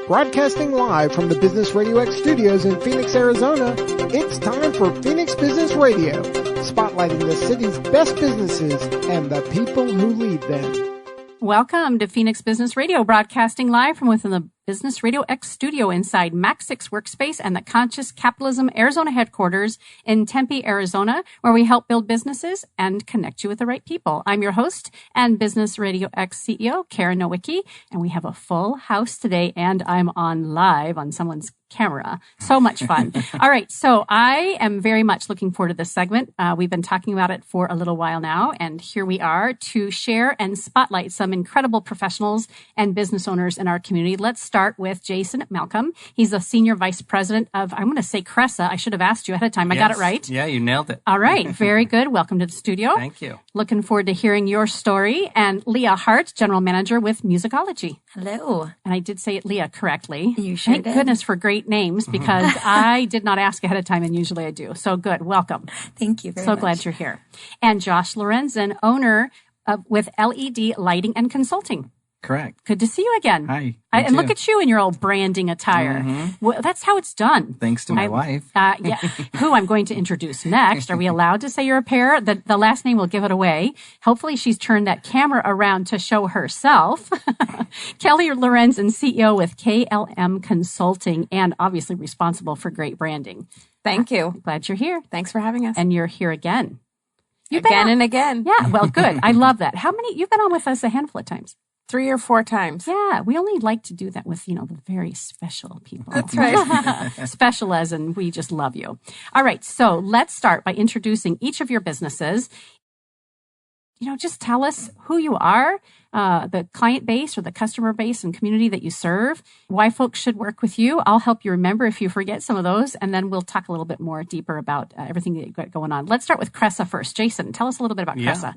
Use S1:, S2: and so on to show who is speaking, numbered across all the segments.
S1: Broadcasting live from the Business Radio X studios in Phoenix, Arizona, it's time for Phoenix Business Radio, spotlighting the city's best businesses and the people who lead them.
S2: Welcome to Phoenix Business Radio, broadcasting live from within the Business Radio X studio inside Max 6 Workspace and the Conscious Capitalism Arizona headquarters in Tempe, Arizona, where we help build businesses and connect you with the right people. I'm your host and Business Radio X CEO, Karen Nowicki, and we have a full house today, and I'm on live on someone's camera. So much fun. All right. So I am very much looking forward to this segment. We've been talking about it for a little while now, and here we are to share and spotlight some incredible professionals and business owners in our community. Let's start with Jason Malcolm. He's the Senior Vice President of, I'm going to say Cresa. I should have asked you ahead of time. I got it right.
S3: Yeah, you nailed it.
S2: All right. Very good. Welcome to the studio.
S3: Thank you.
S2: Looking forward to hearing your story. And Leah Hart, General Manager with Musicology.
S4: Hello.
S2: And I did say it, Leah, correctly.
S4: You sure
S2: Thank
S4: did.
S2: goodness for great names, because I did not ask ahead of time, and usually I do. So good. Welcome.
S4: Thank you very
S2: So
S4: much.
S2: glad you're here. And Josh Lorenzen, owner with LED Lighting and Consulting.
S3: Correct.
S2: Good to see you again.
S3: Hi.
S2: And look at you in your old branding attire. Well, that's how it's done.
S3: Thanks to my wife.
S2: Yeah, who I'm going to introduce next. Are we allowed to say you're a pair? The last name will give it away. Hopefully she's turned that camera around to show herself. Kelly Lorenzen, CEO with KLM Consulting, and obviously responsible for great branding.
S4: Thank you.
S2: Glad you're here.
S4: Thanks for having us.
S2: And you're here again.
S4: Again and again.
S2: Yeah, well, good. I love that. How many? You've been on with us a handful of times.
S4: 3 or 4 times.
S2: Yeah, we only like to do that with, the very special people.
S4: That's right.
S2: Special as in we just love you. All right, so let's start by introducing each of your businesses. Just tell us who you are, the client base or the customer base and community that you serve, why folks should work with you. I'll help you remember if you forget some of those, and then we'll talk a little bit more deeper about everything that you've got going on. Let's start with Cresa first. Jason, tell us a little bit about Cresa.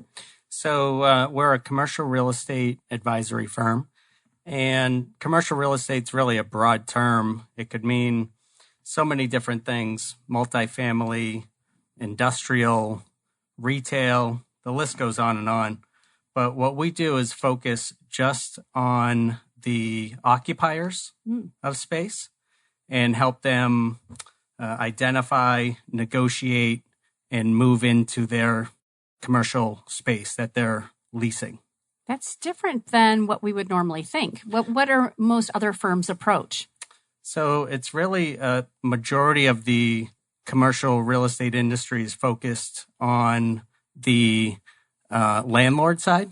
S3: So we're a commercial real estate advisory firm, and commercial real estate's really a broad term. It could mean so many different things: multifamily, industrial, retail, the list goes on and on. But what we do is focus just on the occupiers of space and help them identify, negotiate, and move into their commercial space that they're leasing.
S2: That's different than what we would normally think. What are most other firms' approach?
S3: So it's really a majority of the commercial real estate industry is focused on the landlord side.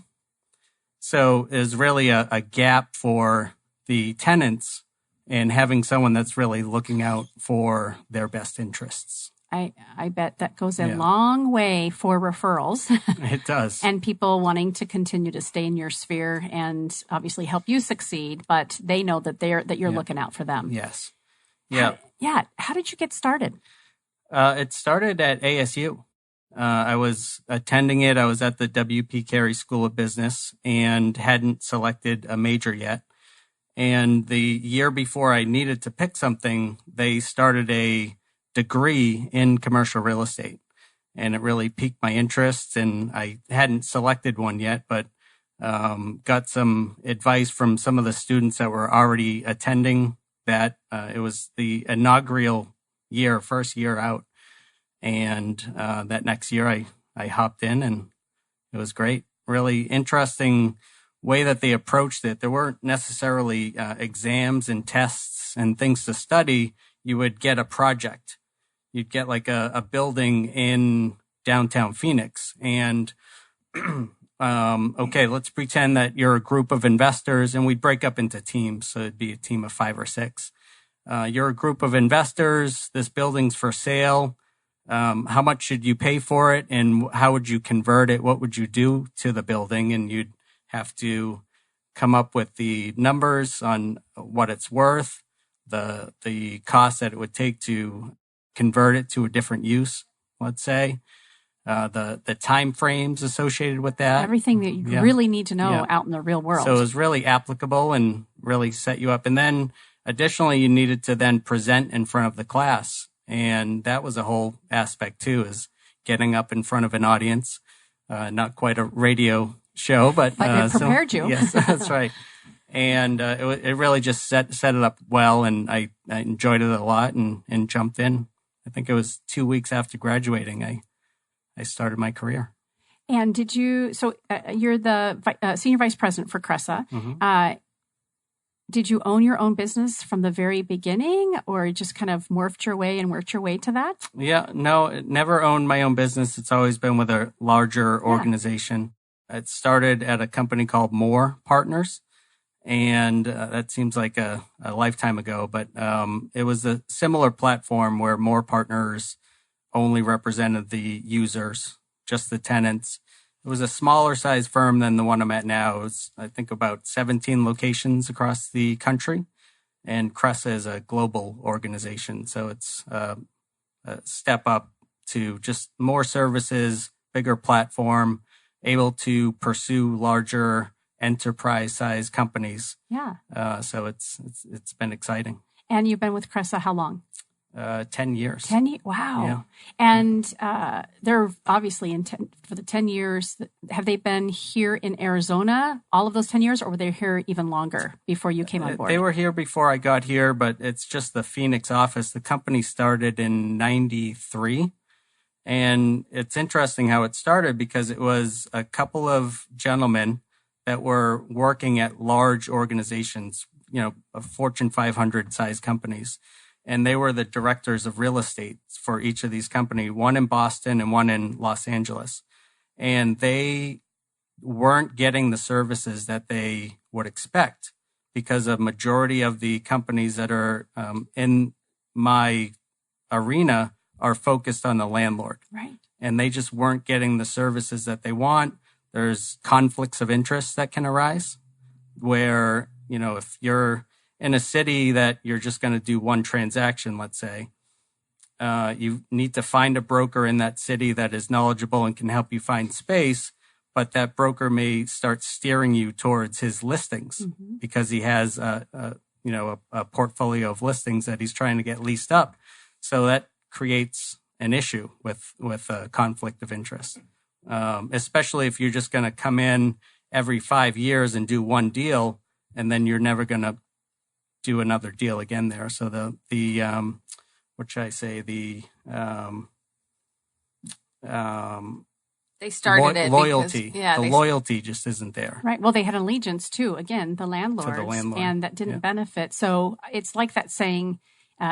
S3: So there's really a gap for the tenants and having someone that's really looking out for their best interests.
S2: I bet that goes a long way for referrals.
S3: It does.
S2: And people wanting to continue to stay in your sphere and obviously help you succeed, but they know that you're looking out for them.
S3: Yes. Yeah.
S2: How did you get started?
S3: It started at ASU. I was attending it. I was at the W.P. Carey School of Business and hadn't selected a major yet. And the year before I needed to pick something, they started a degree in commercial real estate, and it really piqued my interest. And I hadn't selected one yet, but got some advice from some of the students that were already attending that. It was the inaugural year, first year out. And that next year I hopped in, and it was great. Really interesting way that they approached it. There weren't necessarily exams and tests and things to study. You would get a project. You'd get like a building in downtown Phoenix, and okay, let's pretend that you're a group of investors, and we'd break up into teams. So it'd be a team of 5 or 6. You're a group of investors. This building's for sale. How much should you pay for it, and how would you convert it? What would you do to the building? And you'd have to come up with the numbers on what it's worth, the cost that it would take to convert it to a different use, let's say, the time frames associated with that.
S2: Everything that you really need to know out in the real world.
S3: So it was really applicable and really set you up. And then additionally, you needed to then present in front of the class. And that was a whole aspect too, is getting up in front of an audience, not quite a radio show, but
S2: it prepared you.
S3: Yes, that's right. And it really just set it up well, and I enjoyed it a lot and jumped in. I think it was 2 weeks after graduating, I started my career.
S2: And did you? So you're the senior vice president for Cresa.
S3: Mm-hmm.
S2: Did you own your own business from the very beginning, or just kind of morphed your way and worked your way to that?
S3: Yeah, no, never owned my own business. It's always been with a larger organization. It started at a company called Moore Partners, and that seems like a lifetime ago, but it was a similar platform where Moore Partners only represented the users, just the tenants. It was a smaller size firm than the one I'm at now. It was, I think, about 17 locations across the country. And Cresa is a global organization. So it's a step up to just more services, bigger platform, able to pursue larger enterprise size companies.
S2: Yeah.
S3: So it's been exciting.
S2: And you've been with Cresa how long?
S3: 10 years.
S2: 10 years. Wow.
S3: Yeah.
S2: And they're obviously for the 10 years. Have they been here in Arizona all of those 10 years, or were they here even longer before you came on board?
S3: They were here before I got here, but it's just the Phoenix office. The company started in 93. And it's interesting how it started because it was a couple of gentlemen that were working at large organizations, Fortune 500 size companies. And they were the directors of real estate for each of these companies, one in Boston and one in Los Angeles. And they weren't getting the services that they would expect because a majority of the companies that are in my arena are focused on the landlord.
S2: Right.
S3: And they just weren't getting the services that they want. There's conflicts of interest that can arise where, if you're in a city that you're just going to do one transaction, let's say, you need to find a broker in that city that is knowledgeable and can help you find space, but that broker may start steering you towards his listings because he has a portfolio of listings that he's trying to get leased up. So that creates an issue with a conflict of interest, especially if you're just going to come in every 5 years and do one deal, and then you're never going to do another deal again there. So what should I say?
S4: They started it
S3: loyalty.
S4: Because,
S3: loyalty just isn't there.
S2: Right. Well, they had allegiance too. Again, the landlords, and that didn't benefit. So it's like that saying,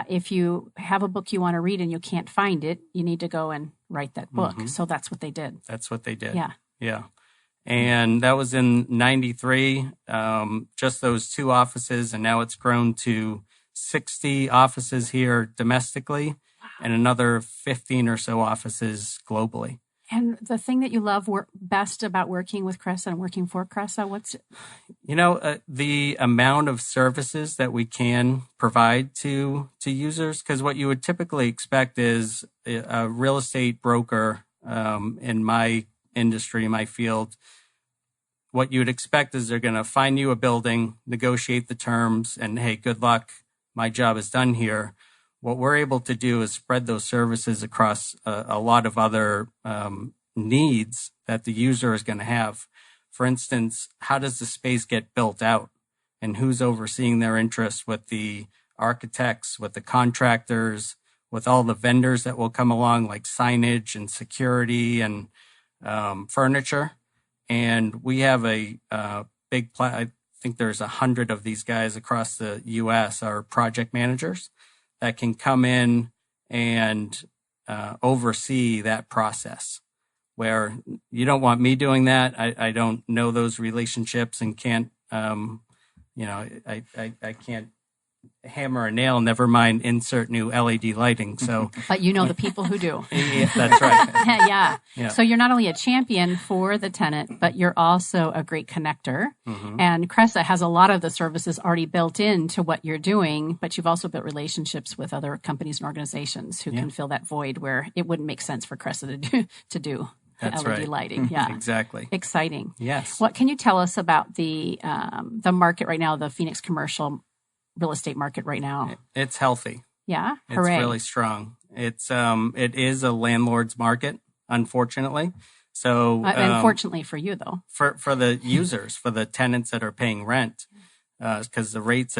S2: if you have a book you want to read and you can't find it, you need to go and write that book. Mm-hmm. So that's what they did.
S3: That's what they did.
S2: Yeah.
S3: Yeah. And that was in 93, just those two offices. And now it's grown to 60 offices here domestically and another 15 or so offices globally.
S2: And the thing that you love best about working with Cresa and working for Cresa, what's it?
S3: The amount of services that we can provide to users, because what you would typically expect is a real estate broker in my industry, my field, what you would expect is they're going to find you a building, negotiate the terms, and hey, good luck. My job is done here. What we're able to do is spread those services across a lot of other needs that the user is going to have. For instance, how does the space get built out? And who's overseeing their interests with the architects, with the contractors, with all the vendors that will come along, like signage and security and furniture. And we have a big I think there's 100 of these guys across the U.S. are project managers that can come in and oversee that process, where you don't want me doing that. I don't know those relationships and can't, I can't hammer a nail, never mind insert new LED lighting. So,
S2: but you know the people who do.
S3: Yeah, that's right.
S2: Yeah. So you're not only a champion for the tenant, but you're also a great connector. Mm-hmm. And Cresa has a lot of the services already built into what you're doing, but you've also built relationships with other companies and organizations who can fill that void where it wouldn't make sense for Cresa to do.
S3: That's
S2: LED
S3: right.
S2: lighting. Yeah.
S3: Exactly.
S2: Exciting.
S3: Yes.
S2: What can you tell us about the market right now, the Phoenix commercial real estate market right now?
S3: It's healthy.
S2: Yeah.
S3: It's
S2: Hooray.
S3: really strong. It is a landlord's market, unfortunately. So
S2: unfortunately for you though.
S3: For the users, for the tenants that are paying rent, because the rates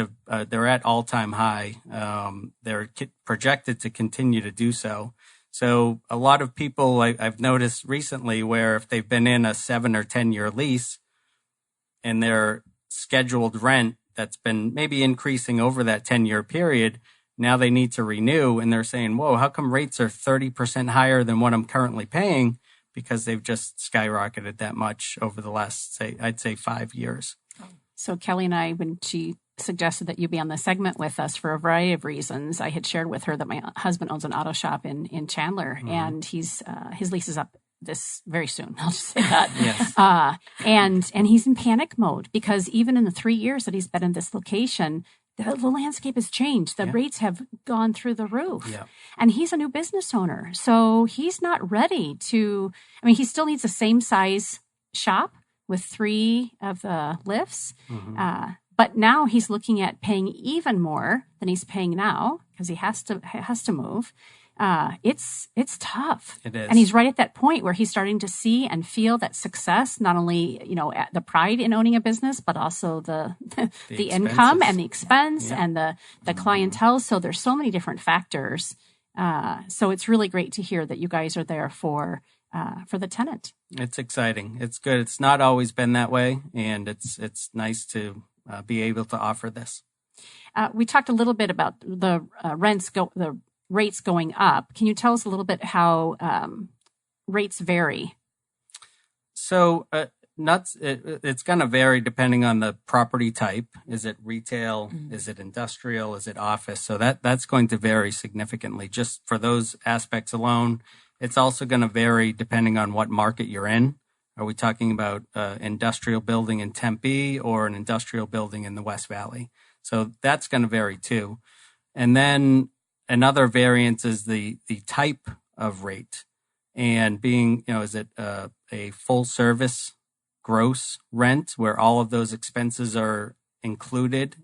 S3: they're at all-time high. They're projected to continue to do so. So a lot of people I've noticed recently where if they've been in a 7 or 10 year lease and their scheduled rent that's been maybe increasing over that 10-year period, now they need to renew and they're saying, whoa, how come rates are 30% higher than what I'm currently paying? Because they've just skyrocketed that much over the last, I'd say 5 years.
S2: So Kelly and I, when she suggested that you be on the segment with us for a variety of reasons, I had shared with her that my husband owns an auto shop in Chandler, and his lease is up this very soon. I'll just say that.
S3: Yes.
S2: And he's in panic mode because even in the 3 years that he's been in this location, the landscape has changed. The rates have gone through the roof.
S3: Yeah.
S2: And he's a new business owner. So he's not ready to, he still needs the same size shop with 3 of the lifts. But now he's looking at paying even more than he's paying now because he has to move. It's tough.
S3: It is.
S2: And he's right at that point where he's starting to see and feel that success, not only, the pride in owning a business, but also the income and the expense and the clientele. So there's so many different factors. So it's really great to hear that you guys are there for the tenant.
S3: It's exciting. It's good. It's not always been that way. And it's nice to be able to offer this.
S2: We talked a little bit about the the rates going up. Can you tell us a little bit how rates vary?
S3: So it's going to vary depending on the property type. Is it retail? Is it industrial? Is it office? So that's going to vary significantly just for those aspects alone. It's also going to vary depending on what market you're in. Are we talking about industrial building in Tempe or an industrial building in the West Valley? So that's going to vary too. And then another variance is the type of rate and being, is it a full service gross rent where all of those expenses are included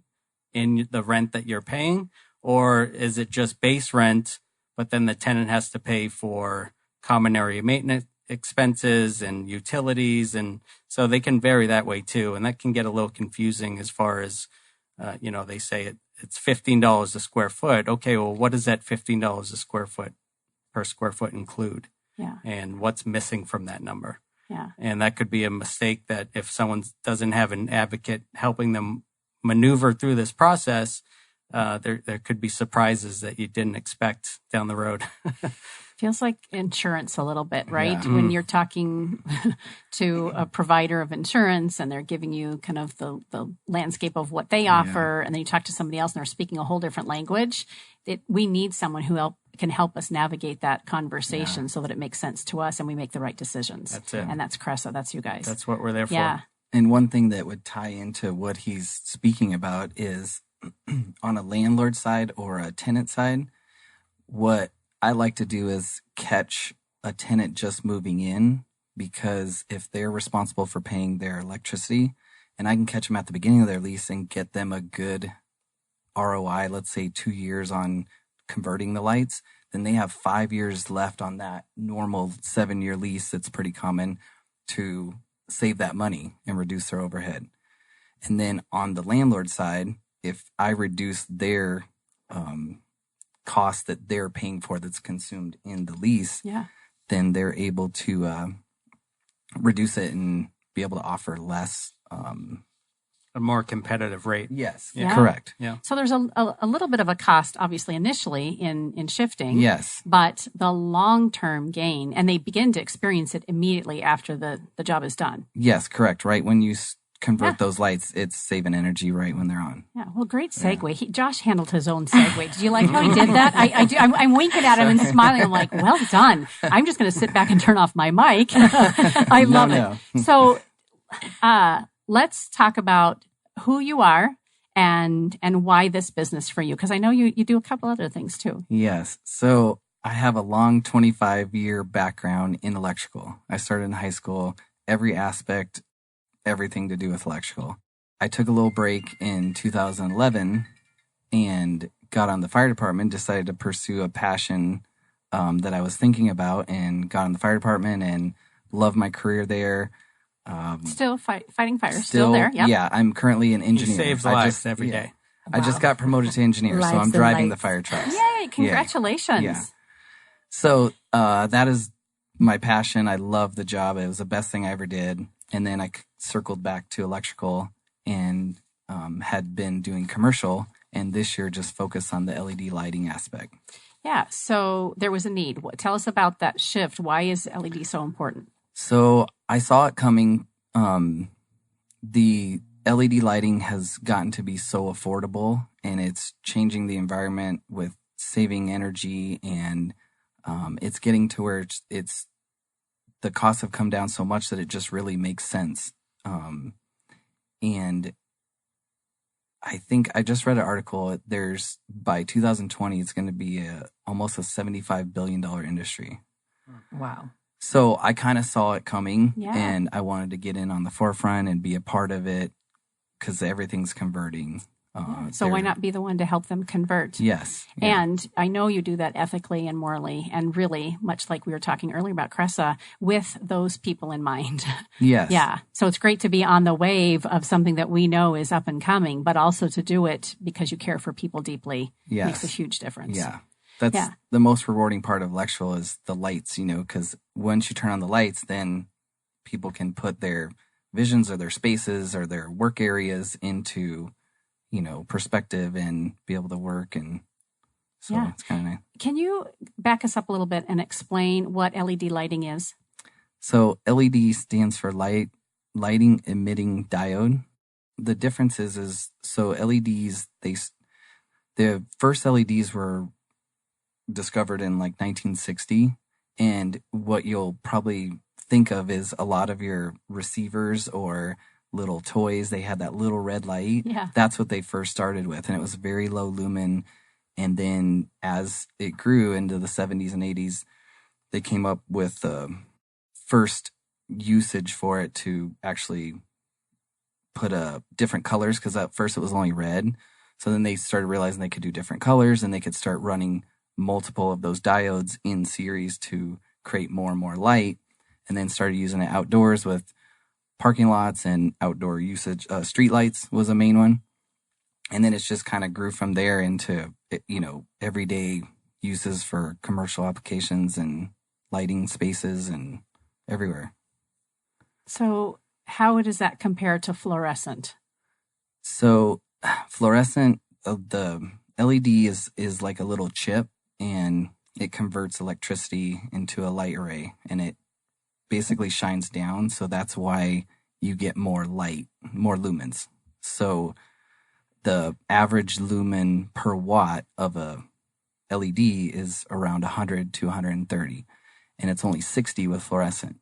S3: in the rent that you're paying? Or is it just base rent, but then the tenant has to pay for common area maintenance expenses and utilities? And so they can vary that way too. And that can get a little confusing as far as, they say it's $15 a square foot. Okay, well, what does that $15 a square foot per square foot include?
S2: Yeah.
S3: And what's missing from that number?
S2: Yeah.
S3: And that could be a mistake that if someone doesn't have an advocate helping them maneuver through this process, there could be surprises that you didn't expect down the road.
S2: Feels like insurance a little bit, right?
S5: Yeah.
S2: When you're talking to a provider of insurance and they're giving you kind of the landscape of what they offer, and then you talk to somebody else and they're speaking a whole different language. We need someone who can help us navigate that conversation so that it makes sense to us and we make the right decisions.
S3: That's it.
S2: And that's Cresa. That's you guys.
S3: That's what we're there for.
S2: Yeah.
S5: And one thing that would tie into what he's speaking about is on a landlord side or a tenant side, what I like to do is catch a tenant just moving in, because if they're responsible for paying their electricity and I can catch them at the beginning of their lease and get them a good ROI, let's say 2 years on converting the lights, then they have 5 years left on that normal 7-year lease that's pretty common to save that money and reduce their overhead. And then on the landlord side, if I reduce their cost that they're paying for that's consumed in the lease, then they're able to reduce it and be able to offer less.
S3: A more competitive rate.
S5: Yes,
S2: Yeah.
S5: correct.
S3: Yeah.
S2: So there's a little bit of a cost, obviously, initially in shifting.
S5: Yes.
S2: But the long-term gain, and they begin to experience it immediately after the job is done.
S5: Yes, correct. Right. When you convert those lights, it's saving energy right when they're on.
S2: Yeah, well, great segue. Josh handled his own segue. Did you like how he did that? I'm winking at him and smiling. I'm like, well done. I'm just going to sit back and turn off my mic. I love it. So let's talk about who you are and why this business for you, because I know you do a couple other things too.
S5: Yes. So I have a long 25-year background in electrical. I started in high school, every aspect, everything to do with electrical. I took a little break in 2011 and got on the fire department, decided to pursue a passion that I was thinking about, and got on the fire department and loved my career there.
S2: Still fighting fire. Still there. Yep.
S5: Yeah, I'm currently an
S3: He
S5: engineer.
S3: saves lives every day.
S5: I just got promoted to engineer, so
S4: Lives
S5: I'm
S4: and
S5: driving the
S4: lights.
S5: fire trucks.
S2: Yay! Congratulations.
S5: Yeah. So that is my passion. I love the job. It was the best thing I ever did. And then I circled back to electrical and had been doing commercial. And this year just focused on the LED lighting aspect.
S2: Yeah. So there was a need. Tell us about that shift. Why is LED so important?
S5: So I saw it coming. The LED lighting has gotten to be so affordable, and it's changing the environment with saving energy, and it's getting to where it's the costs have come down so much that it just really makes sense. And I think I just read an article. There's by 2020, it's going to be almost a $75 billion industry.
S4: Wow.
S5: So I kind of saw it coming,
S2: Yeah.
S5: and I wanted to get in on the forefront and be a part of it because everything's converting.
S2: So why not be the one to help them convert?
S5: Yes. Yeah.
S2: And I know you do that ethically and morally, and really, much like we were talking earlier about Cresa, with those people in mind.
S5: Yes.
S2: Yeah. So it's great to be on the wave of something that we know is up and coming, but also to do it because you care for people deeply makes a huge difference.
S5: Yeah. That's the most rewarding part of electrical is the lights, because once you turn on the lights, then people can put their visions or their spaces or their work areas into, perspective and be able to work. And so it's kind of nice.
S2: Can you back us up a little bit and explain what LED lighting is?
S5: So LED stands for lighting emitting diode. The difference is so LEDs, the first LEDs were discovered in like 1960. And what you'll probably think of is a lot of your receivers or little toys, they had that little red light.
S2: Yeah.
S5: That's what they first started with. And it was very low lumen. And then as it grew into the 70s and 80s, they came up with the first usage for it to actually put different colors, because at first it was only red. So then they started realizing they could do different colors, and they could start running multiple of those diodes in series to create more and more light, and then started using it outdoors with parking lots and outdoor usage. Street lights was a main one. And then it's just kind of grew from there into, everyday uses for commercial applications and lighting spaces and everywhere.
S2: So how does that compare to fluorescent?
S5: So fluorescent, the LED is like a little chip, and it converts electricity into a light array, and it basically shines down. So that's why you get more light, more lumens. So the average lumen per watt of a LED is around 100 to 130, and it's only 60 with fluorescent.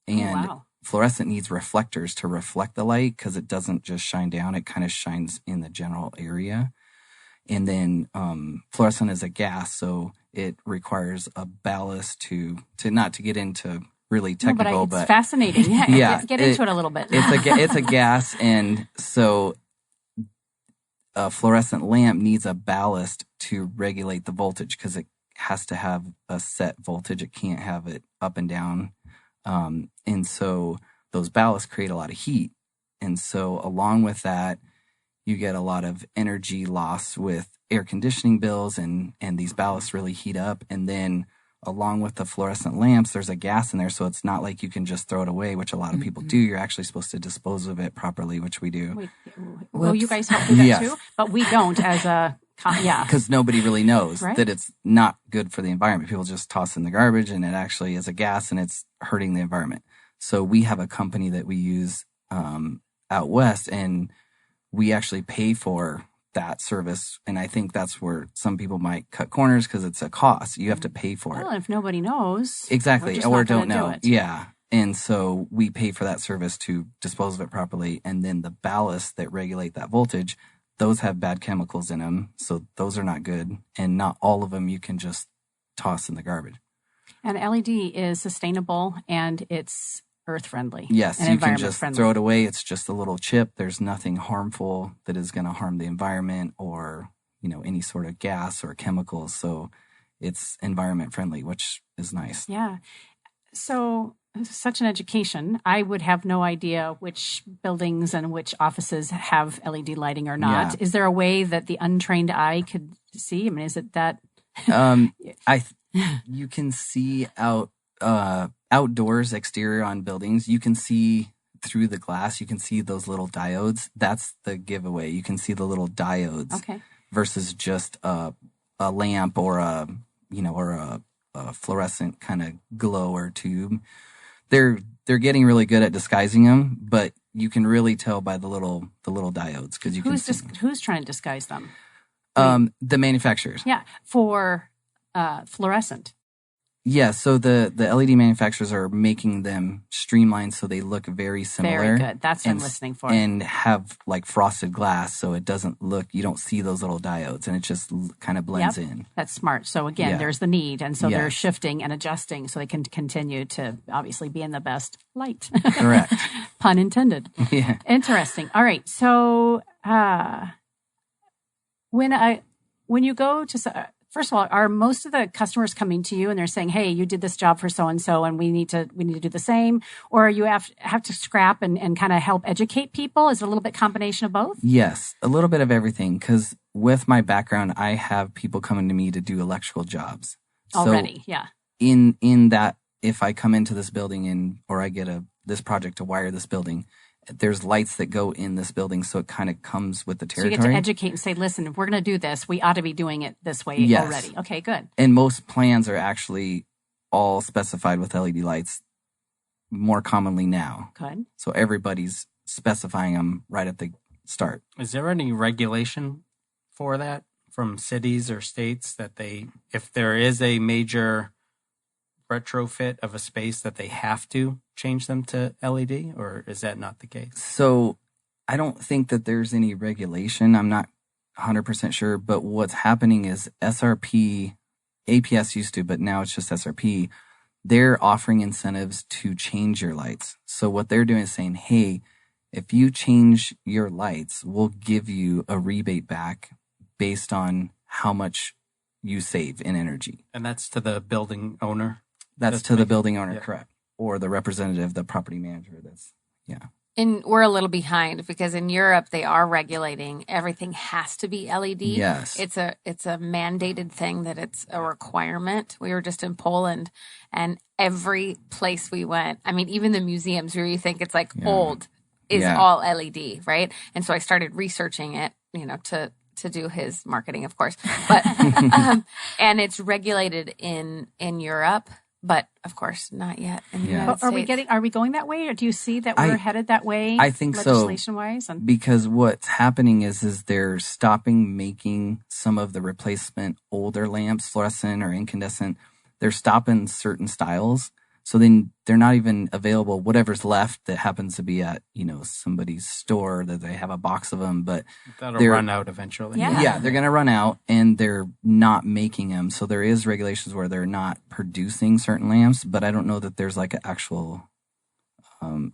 S5: And fluorescent needs reflectors to reflect the light, because it doesn't just shine down, it kind of shines in the general area. And then fluorescent is a gas, so it requires a ballast to not to get into really technical,
S2: but it's fascinating. Yeah, get into it a little bit.
S5: It's a gas, and so a fluorescent lamp needs a ballast to regulate the voltage, because it has to have a set voltage. It can't have it up and down. And so those ballasts create a lot of heat. And so along with that, you get a lot of energy loss with air conditioning bills, and these ballasts really heat up. And then along with the fluorescent lamps, there's a gas in there. So it's not like you can just throw it away, which a lot of people do. You're actually supposed to dispose of it properly, which we do.
S2: Well, you guys help with that too, but we don't as a,
S5: because nobody really knows that it's not good for the environment. People just toss it in the garbage, and it actually is a gas, and it's hurting the environment. So we have a company that we use out west, and we actually pay for that service. And I think that's where some people might cut corners, because it's a cost. You have to pay for it.
S2: Well, if nobody knows.
S5: Exactly. Or don't know.
S2: Do
S5: Yeah. And so we pay for that service to dispose of it properly. And then the ballasts that regulate that voltage, those have bad chemicals in them. So those are not good. And not all of them you can just toss in the garbage.
S2: And LED is sustainable, and it's earth friendly.
S5: Yes,
S2: and
S5: you can just
S2: friendly.
S5: throw it away. It's just a little chip. There's nothing harmful that is going to harm the environment or, any sort of gas or chemicals. So it's environment friendly, which is nice.
S2: Yeah. So such an education. I would have no idea which buildings and which offices have LED lighting or not.
S5: Yeah.
S2: Is there a way that the untrained eye could see? I mean, is it that?
S5: You can see outdoors, exterior on buildings. You can see through the glass. You can see those little diodes. That's the giveaway. You can see the little diodes.
S2: Okay.
S5: Versus just a lamp or a fluorescent kind of glow or tube. They're getting really good at disguising them, but you can really tell by the little diodes because you can see them.
S2: Who's trying to disguise them?
S5: The manufacturers.
S2: Yeah, for fluorescent.
S5: Yeah, so the LED manufacturers are making them streamlined so they look very similar.
S2: Very good. That's what I'm listening for.
S5: And have like frosted glass so it doesn't look, you don't see those little diodes and it just kind of blends in.
S2: That's smart. So again, there's the need. And so they're
S5: Yes.
S2: shifting and adjusting so they can continue to obviously be in the best light.
S5: Correct.
S2: Pun intended.
S5: Yeah.
S2: Interesting. All right. So when you go to, first of all, are most of the customers coming to you and they're saying, "Hey, you did this job for so and so, and we need to do the same," or you have to scrap and kind of help educate people? Is it a little bit combination of both?
S5: Yes, a little bit of everything. Because with my background, I have people coming to me to do electrical jobs
S2: Already, yeah.
S5: In that, if I come into this building or I get this project to wire this building, there's lights that go in this building, so it kind of comes with the territory.
S2: So you get to educate and say, "Listen, if we're going to do this, we ought to be doing it this way
S5: Yes.
S2: already." Okay, good.
S5: And most plans are actually all specified with LED lights more commonly now.
S2: Good.
S5: So everybody's specifying them right at the start.
S3: Is there any regulation for that from cities or states that if there is a major retrofit of a space that they have to change them to LED, or is that not the case?
S5: So I don't think that there's any regulation. I'm not 100% sure, but what's happening is SRP, APS used to, but now it's just SRP. They're offering incentives to change your lights. So what they're doing is saying, "Hey, if you change your lights, we'll give you a rebate back based on how much you save in energy."
S3: And that's to the building owner?
S5: That's to the building owner,
S3: yeah.
S5: correct. Or the representative, the property manager.
S4: And we're a little behind because in Europe they are regulating everything has to be LED.
S5: Yes.
S4: It's a mandated thing that it's a requirement. We were just in Poland and every place we went, I mean, even the museums where you think it's like old is all LED, right? And so I started researching it, to do his marketing, of course. But and it's regulated in Europe. But of course, not yet in the United States.
S2: Are we going that way, or do you see that we're headed that way?
S5: I think so.
S2: Legislation-wise,
S5: because what's happening is they're stopping making some of the replacement older lamps, fluorescent or incandescent. They're stopping certain styles, so then they're not even available. Whatever's left that happens to be at somebody's store that they have a box of them, but
S3: that'll run out eventually.
S2: Yeah.
S5: They're going to run out, and they're not making them. So there is regulations where they're not producing certain lamps, but I don't know that there's like an actual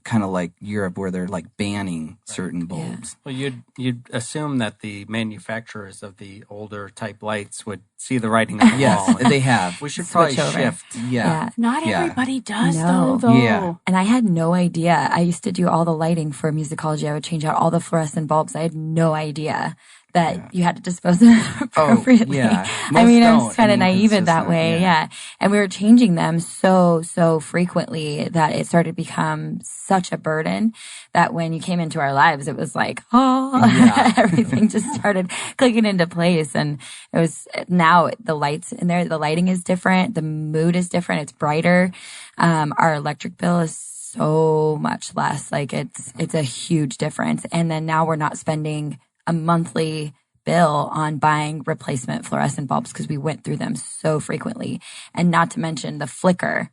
S5: kind of like Europe where they're like banning certain bulbs.
S3: Well, you'd assume that the manufacturers of the older type lights would see the writing on the wall.
S5: Yes, they have.
S3: We should probably
S6: Switch over.
S3: shift.
S6: Yeah.
S2: Not everybody does,
S6: No.
S2: though.
S5: Yeah.
S6: And I had no idea. I used to do all the lighting for musicology. I would change out all the fluorescent bulbs. I had no idea that you had to dispose of them appropriately.
S5: yeah.
S6: I mean, I was
S5: Most
S6: kind of
S5: don't. I mean,
S6: naive in that
S5: consistent,
S6: way.
S5: yeah.
S6: Yeah. And we were changing them so frequently that it started to become such a burden that when you came into our lives, it was like, everything just started clicking into place. And it was now the lights in there, the lighting is different. The mood is different. It's brighter. Our electric bill is so much less. Like it's a huge difference. And then now we're not spending a monthly bill on buying replacement fluorescent bulbs because we went through them so frequently. And not to mention the flicker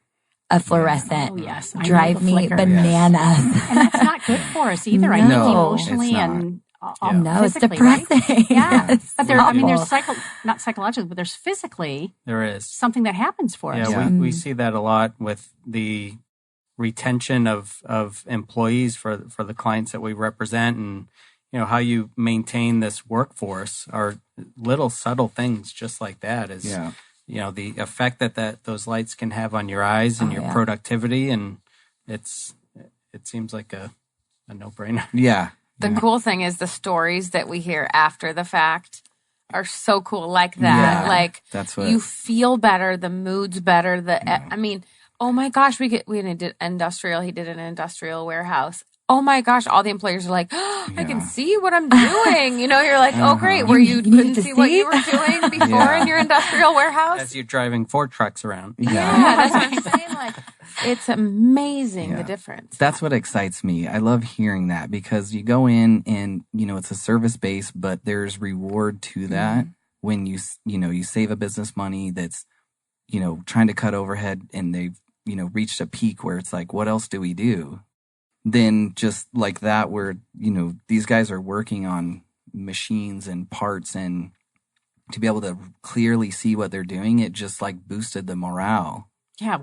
S6: of fluorescent
S2: Oh, yes. I know
S6: drive
S2: the
S6: me
S2: flicker.
S6: bananas.
S2: And that's not good for us either. I think
S6: No,
S2: emotionally
S5: it's not.
S2: and
S6: No, it's
S2: physically, right?
S6: depressing.
S2: Yeah,
S6: It's
S2: but there's
S6: awful.
S2: not psychologically, but there's physically
S3: There is.
S2: something that happens for us.
S3: Yeah, we see that a lot with the retention of employees for the clients that we represent, and how you maintain this workforce are little subtle things just like that. Is the effect that those lights can have on your eyes and your productivity, and it seems like a no-brainer.
S5: Yeah.
S4: The cool thing is the stories that we hear after the fact are so cool like that.
S5: Yeah,
S4: like
S5: that's what
S4: you feel better, the mood's better. I mean, oh my gosh, we did industrial. He did an industrial warehouse. Oh my gosh, all the employers are like, oh, I can see what I'm doing. You're like, oh great, where you couldn't see what you were doing before in your industrial warehouse?
S3: As you're driving 4 trucks around.
S4: Yeah, that's what I'm saying. Like, it's amazing the difference.
S5: That's what excites me. I love hearing that because you go in and, it's a service base, but there's reward to that when you save a business money that's, trying to cut overhead and they've, reached a peak where it's like, what else do we do? Then just like that, where, these guys are working on machines and parts, and to be able to clearly see what they're doing, it just like boosted the morale.
S2: Yeah,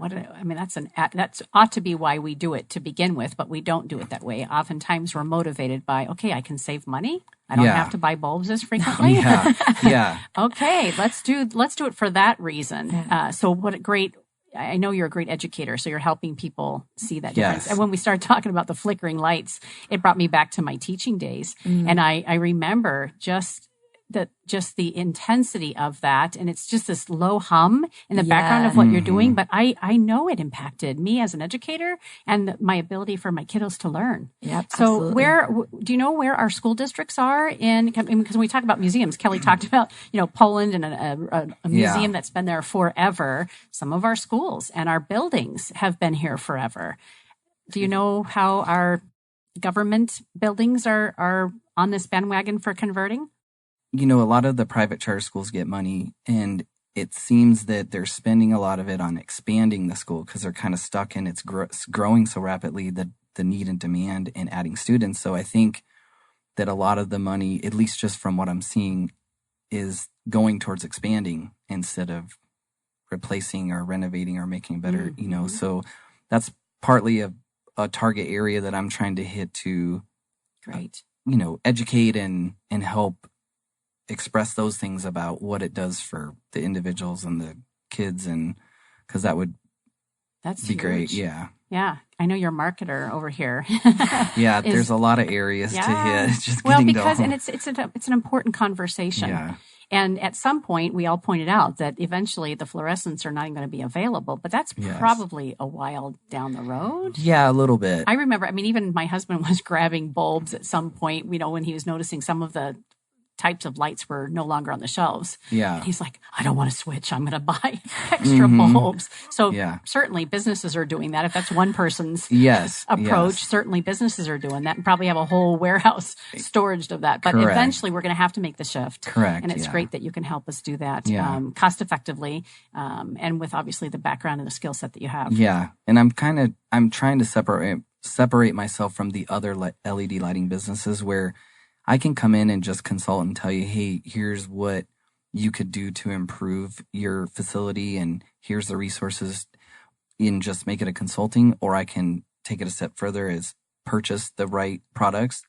S2: that's ought to be why we do it to begin with, but we don't do it that way. Oftentimes we're motivated by, okay, I can save money. I don't have to buy bulbs as frequently.
S5: Yeah.
S2: Okay, let's do it for that reason. So what a great, I know you're a great educator, so you're helping people see that difference.
S5: Yes.
S2: And when we started talking about the flickering lights, it brought me back to my teaching days. And I remember just the intensity of that. And it's just this low hum in the background of what you're doing. But I know it impacted me as an educator and my ability for my kiddos to learn.
S6: Yep.
S2: So do you know where our school districts are because when we talk about museums, Kelly talked about, Poland and a museum that's been there forever. Some of our schools and our buildings have been here forever. Do you know how our government buildings are on this bandwagon for converting?
S5: A lot of the private charter schools get money, and it seems that they're spending a lot of it on expanding the school because they're kind of stuck in it's growing so rapidly, the need and demand and adding students. So I think that a lot of the money, at least just from what I'm seeing, is going towards expanding instead of replacing or renovating or making better, So that's partly a target area that I'm trying to hit to, educate and help express those things about what it does for the individuals and the kids, and because that's be huge. Great.
S2: Yeah. I know you're a marketer over here.
S5: There's a lot of areas to hit. It's just
S2: it's an important conversation.
S5: Yeah.
S2: And at some point, we all pointed out that eventually the fluorescents are not even going to be available, but that's probably a while down the road.
S5: Yeah, a little bit.
S2: I remember, even my husband was grabbing bulbs at some point, when he was noticing some of the types of lights were no longer on the shelves.
S5: Yeah.
S2: And he's like, I don't want to switch. I'm going to buy extra bulbs. So certainly businesses are doing that. If that's one person's approach, certainly businesses are doing that and probably have a whole warehouse storage of that. But eventually we're going to have to make the shift.
S5: Correct.
S2: And it's great that you can help us do that cost effectively and with obviously the background and the skill set that you have.
S5: Yeah. And I'm trying to separate myself from the other LED lighting businesses where I can come in and just consult and tell you, hey, here's what you could do to improve your facility, and here's the resources, and just make it a consulting. Or I can take it a step further, is purchase the right products,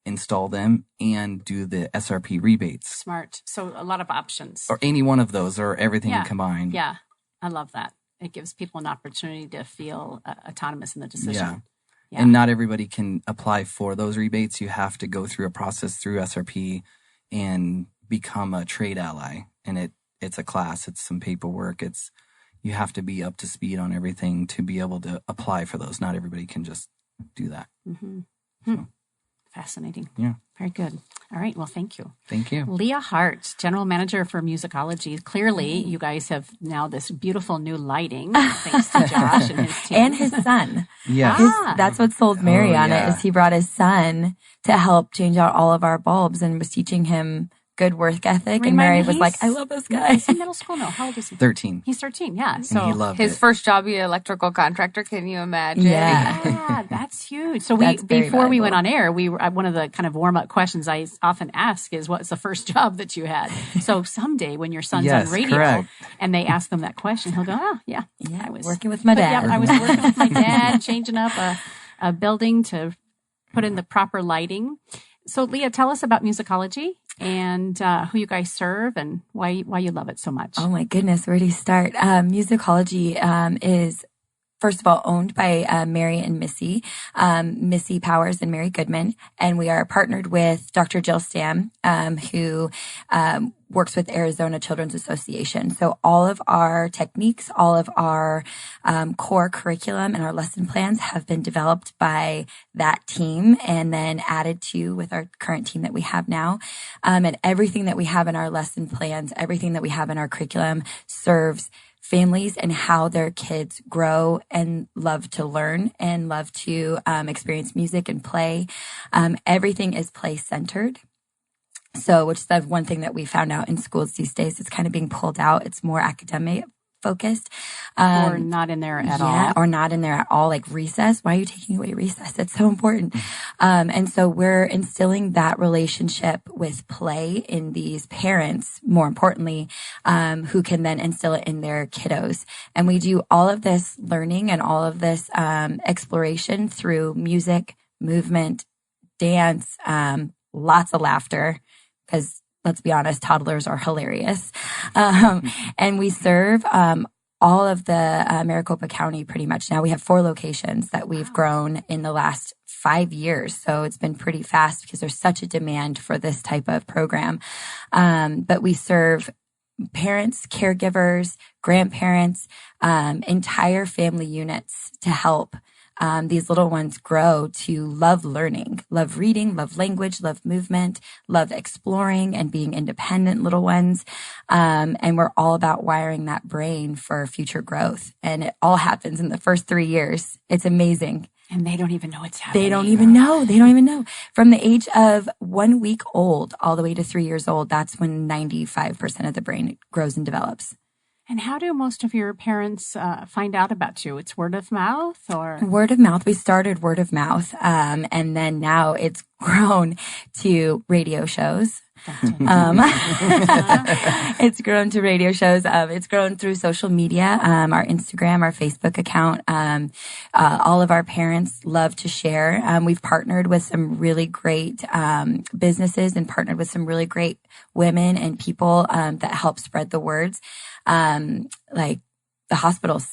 S5: install them, and do the SRP rebates.
S2: Smart. So a lot of options.
S5: Or any one of those, or everything combined.
S2: Yeah, I love that. It gives people an opportunity to feel autonomous in the decision.
S5: Yeah. And not everybody can apply for those rebates. You have to go through a process through SRP and become a trade ally. And it's a class. It's some paperwork. You have to be up to speed on everything to be able to apply for those. Not everybody can just do that.
S2: Mm-hmm.
S5: So.
S2: Fascinating.
S5: Yeah.
S2: Very good. All right. Well, thank you.
S5: Thank you.
S2: Leah Hart, General Manager for Musicology. Clearly, you guys have now this beautiful new lighting, thanks to Josh and his team.
S6: And his son.
S5: Yeah.
S6: That's what sold Mary on it, is he brought his son to help change out all of our bulbs and was teaching him good work ethic. And Mary was like, I love this guy.
S2: He's in middle school now. How old is he?
S5: 13.
S2: He's 13, yeah.
S5: So and he loved
S4: his first job, be an electrical contractor. Can you imagine?
S2: Yeah, that's huge. So before we went on air, one of the kind of warm-up questions I often ask is, what's the first job that you had? So someday when your son's on radio and they ask them that question, he'll go, I was
S6: working with my dad.
S2: I was working with my dad, changing up a building to put in the proper lighting. So Leah, tell us about Musicology and who you guys serve and why you love it so much.
S6: Oh my goodness, where do you start? Musicology is first of all, owned by Mary and Missy Powers and Mary Goodman. And we are partnered with Dr. Jill Stam, who works with Arizona Children's Association. So all of our techniques, all of our core curriculum and our lesson plans have been developed by that team and then added to with our current team that we have now. And everything that we have in our lesson plans, everything that we have in our curriculum serves families and how their kids grow and love to learn and love to experience music and play. Everything is play-centered. So, which is the one thing that we found out in schools these days, it's kind of being pulled out. It's more academic focused.
S2: Or not in there at all.
S6: Yeah, or not in there at all, like recess. Why are you taking away recess? It's so important. And so we're instilling that relationship with play in these parents, more importantly, who can then instill it in their kiddos. And we do all of this learning and all of this exploration through music, movement, dance, lots of laughter, because let's be honest, toddlers are hilarious. And we serve all of the Maricopa County pretty much. Now we have 4 locations that we've grown in the last 5 years. So it's been pretty fast because there's such a demand for this type of program. But we serve parents, caregivers, grandparents, entire family units to help these little ones grow to love learning, love reading, love language, love movement, love exploring and being independent little ones. And we're all about wiring that brain for future growth. And it all happens in the first 3 years. It's amazing.
S2: And they don't even know it's happening.
S6: They don't even know. They don't even know. From the age of 1 week old all the way to 3 years old, that's when 95% of the brain grows and develops.
S2: And how do most of your parents find out about you? It's word of mouth or?
S6: Word of mouth. We started word of mouth. And then now it's grown to radio shows. It's grown to radio shows. It's grown through social media, our Instagram, our Facebook account. All of our parents love to share. We've partnered with some really great businesses and partnered with some really great women and people that help spread the words. Like the hospitals.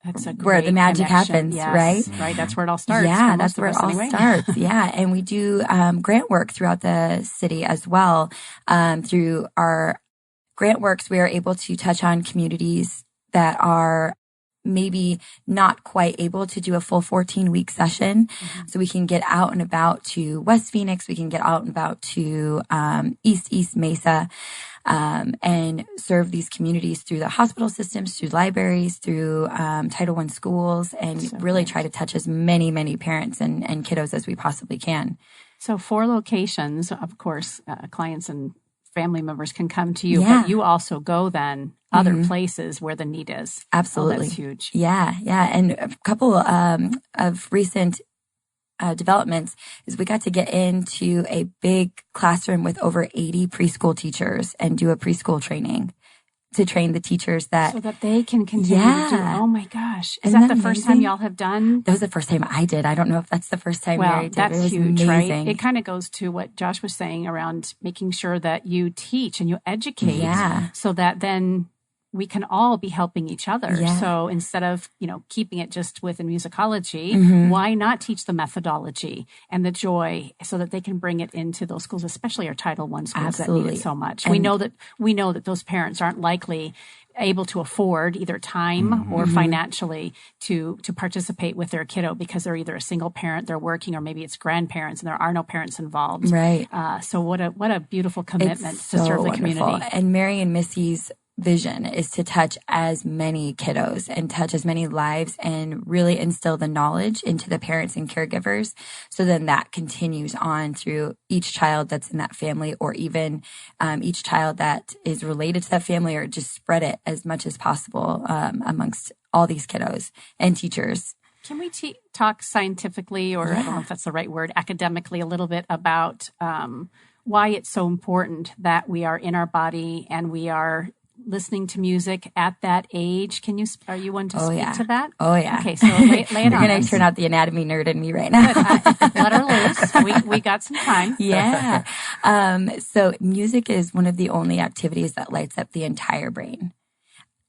S2: That's a great
S6: where the magic happens,
S2: yes,
S6: right?
S2: Right. That's where it all starts.
S6: Yeah, that's where it all starts. Yeah. And we do grant work throughout the city as well. Through our grant works, we are able to touch on communities that are maybe not quite able to do a full 14-week session. Mm-hmm. So we can get out and about to West Phoenix. We can get out and about to East Mesa. And serve these communities through the hospital systems, through libraries, through Title I schools, and really try to touch as many parents and kiddos as we possibly can.
S2: So 4 locations, of course, clients and family members can come to you, but you also go then other places where the need is.
S6: Absolutely.
S2: Oh, that's huge.
S6: Yeah. And a couple of recent developments is we got to get into a big classroom with over 80 preschool teachers and do a preschool training to train the teachers that
S2: so that they can continue to do. Oh my gosh. Is that the first time y'all have done?
S6: That was the first time I did. I don't know if that's the first time Mary did.
S2: That's huge, right? It kind of goes to what Josh was saying around making sure that you teach and you educate so that then we can all be helping each other. Yeah. So instead of, keeping it just within musicology, why not teach the methodology and the joy so that they can bring it into those schools, especially our Title I schools that need it so much. And we know that those parents aren't likely able to afford either time or financially to participate with their kiddo because they're either a single parent, they're working, or maybe it's grandparents and there are no parents involved.
S6: Right.
S2: So what a beautiful commitment to serve the community.
S6: And Mary and Missy's vision is to touch as many kiddos and touch as many lives and really instill the knowledge into the parents and caregivers. So then that continues on through each child that's in that family or even each child that is related to that family, or just spread it as much as possible amongst all these kiddos and teachers.
S2: Can we talk scientifically, or I don't know if that's the right word, academically a little bit about why it's so important that we are in our body and we are listening to music at that age? Are you one to speak to that?
S6: Oh, yeah.
S2: Okay, so lay it on.
S6: You're going to turn out the anatomy nerd in me right now.
S2: Let her loose. We got some time.
S6: Yeah. So music is one of the only activities that lights up the entire brain.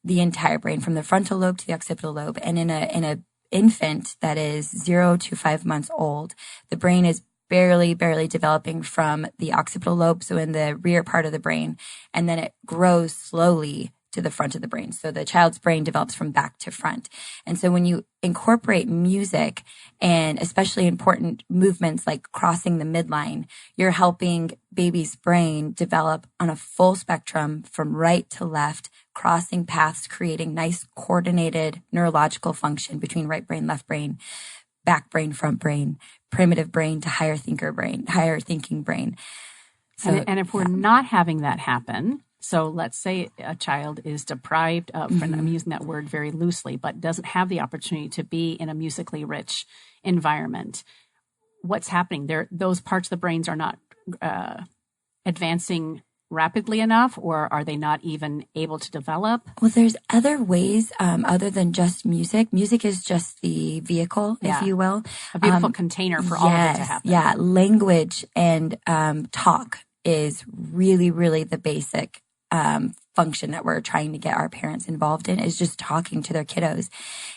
S6: the entire brain from the frontal lobe to the occipital lobe. And in a infant that is 0 to 5 months old, the brain is barely developing from the occipital lobe, so in the rear part of the brain, and then it grows slowly to the front of the brain. So the child's brain develops from back to front. And so when you incorporate music and especially important movements like crossing the midline, you're helping baby's brain develop on a full spectrum from right to left, crossing paths, creating nice coordinated neurological function between right brain, left brain, back brain, front brain, primitive brain to higher thinking brain. So,
S2: and if we're not having that happen, so let's say a child is deprived of, and I'm using that word very loosely, but doesn't have the opportunity to be in a musically rich environment. What's happening? Those parts of the brains are not advancing rapidly enough, or are they not even able to develop?
S6: Well, there's other ways other than just music. Music is just the vehicle, if you will.
S2: A beautiful container for all of it to happen.
S6: Yeah, language and talk is really, really the basic function that we're trying to get our parents involved in, is just talking to their kiddos.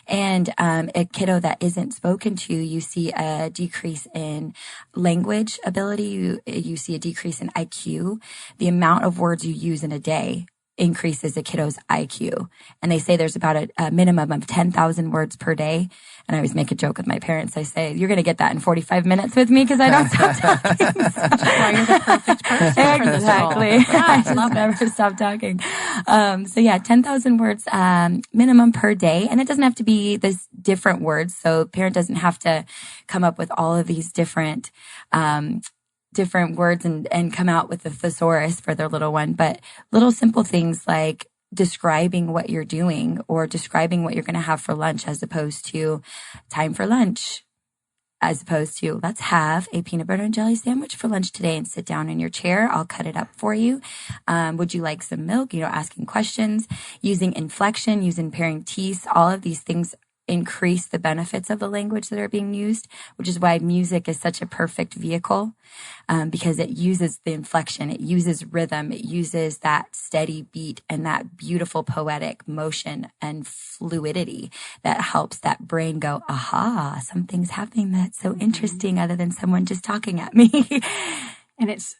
S6: And a kiddo that isn't spoken to, you see a decrease in language ability. You see a decrease in IQ. The amount of words you use in a day increases a kiddo's IQ. And they say there's about a minimum of 10,000 words per day. And I always make a joke with my parents. I say, you're going to get that in 45 minutes with me because I don't stop talking.
S2: That's why you're the perfect person for this role.
S6: Exactly. I just never stop talking. So yeah, 10,000 words minimum per day. And it doesn't have to be this different words. So parent doesn't have to come up with all of these different words and come out with a thesaurus for their little one, but little simple things like describing what you're doing or describing what you're going to have for lunch, as opposed to time for lunch, as opposed to let's have a peanut butter and jelly sandwich for lunch today and sit down in your chair. I'll cut it up for you. Would you like some milk? Asking questions, using inflection, using pairing teeth, all of these things increase the benefits of the language that are being used, which is why music is such a perfect vehicle, because it uses the inflection, it uses rhythm, it uses that steady beat and that beautiful poetic motion and fluidity that helps that brain go, aha, something's happening that's so interesting other than someone just talking at me.
S2: And it's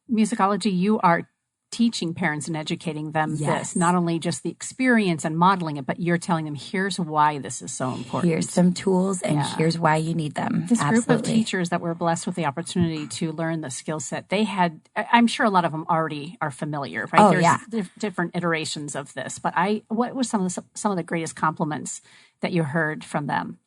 S2: musicology, you are teaching parents and educating them this, not only just the experience and modeling it, but you're telling them, here's why this is so important.
S6: Here's some tools and here's why you need them.
S2: This group of teachers that were blessed with the opportunity to learn the skill set, they had, I'm sure a lot of them already are familiar, right? There's different iterations of this, but what was some of the greatest compliments that you heard from them?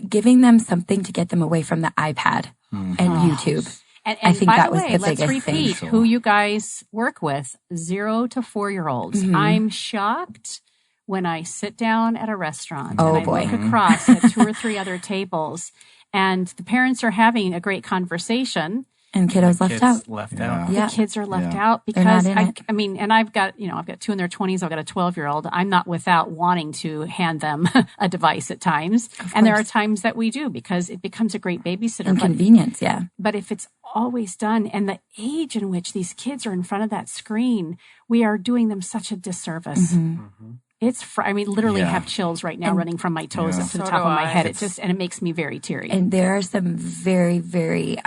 S6: Giving them something to get them away from the iPad and YouTube.
S2: And
S6: I think that was the
S2: let's
S6: biggest thing.
S2: repeat who you guys work with, 0 to 4-year-olds.
S6: Mm-hmm.
S2: I'm shocked when I sit down at a restaurant and I
S6: boy.
S2: look across at 2 or 3 other tables and the parents are having a great conversation.
S6: And kiddos left out.
S2: The kids are left out because and I've got 2 in their 20s. I've got a 12-year-old. I'm not without wanting to hand them a device at times. And there are times that we do because it becomes a great babysitter.
S6: And convenience,
S2: But if it's always done and the age in which these kids are in front of that screen, we are doing them such a disservice. Mm-hmm. It's, literally have chills right now running from my toes up to the top of my head. And it makes me very teary.
S6: And there are some very, very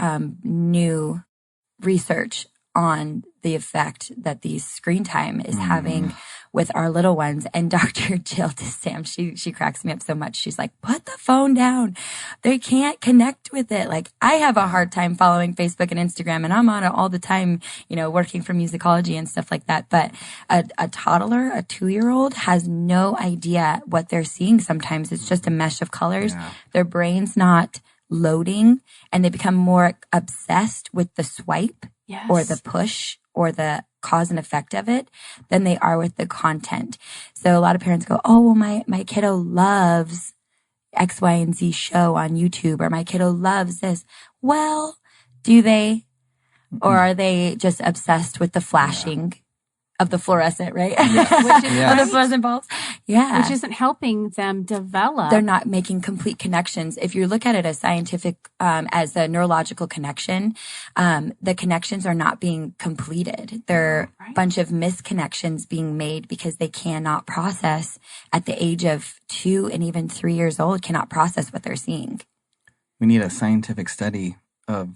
S6: new research on the effect that the screen time is having with our little ones. And Dr. Jill DeSam, she cracks me up so much. She's like, put the phone down. They can't connect with it. Like, I have a hard time following Facebook and Instagram, and I'm on it all the time, working for musicology and stuff like that. But a toddler, a 2-year-old, has no idea what they're seeing sometimes. It's just a mesh of colors. Yeah. Their brain's not loading, and they become more obsessed with the swipe or the push or the cause and effect of it than they are with the content. So a lot of parents go, oh, well, my kiddo loves X, Y, and Z show on YouTube, or my kiddo loves this. Well, do they? Or are they just obsessed with the flashing of the fluorescent, right?
S2: Which is
S6: of the fluorescent bulbs. Yeah.
S2: Which isn't helping them develop.
S6: They're not making complete connections. If you look at it as scientific, as a neurological connection, the connections are not being completed. There are a bunch of misconnections being made because they cannot process at the age of 2 and even 3 years old, cannot process what they're seeing.
S5: We need a scientific study of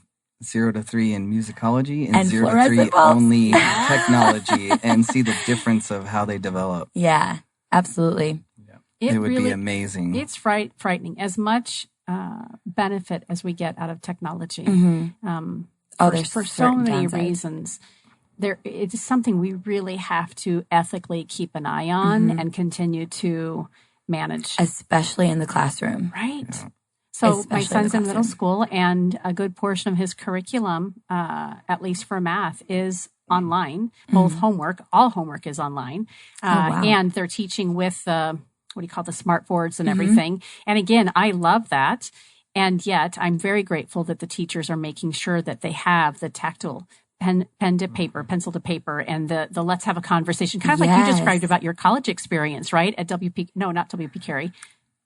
S5: 0 to 3 in musicology and 0 to 3
S6: fluorescent bulbs.
S5: only technology and see the difference of how they develop.
S6: Yeah, absolutely.
S5: It would be amazing.
S2: It's frightening. As much benefit as we get out of technology, for so many reasons, it is something we really have to ethically keep an eye on and continue to manage.
S6: Especially in the classroom.
S2: Right. Yeah. So my son's in middle school, and a good portion of his curriculum, at least for math, is online. Both all homework is online. And they're teaching with the smart boards and everything. And again, I love that. And yet I'm very grateful that the teachers are making sure that they have the tactile pen to paper, pencil to paper, and the let's have a conversation. Kind of like you described about your college experience, right? At not WP Carey.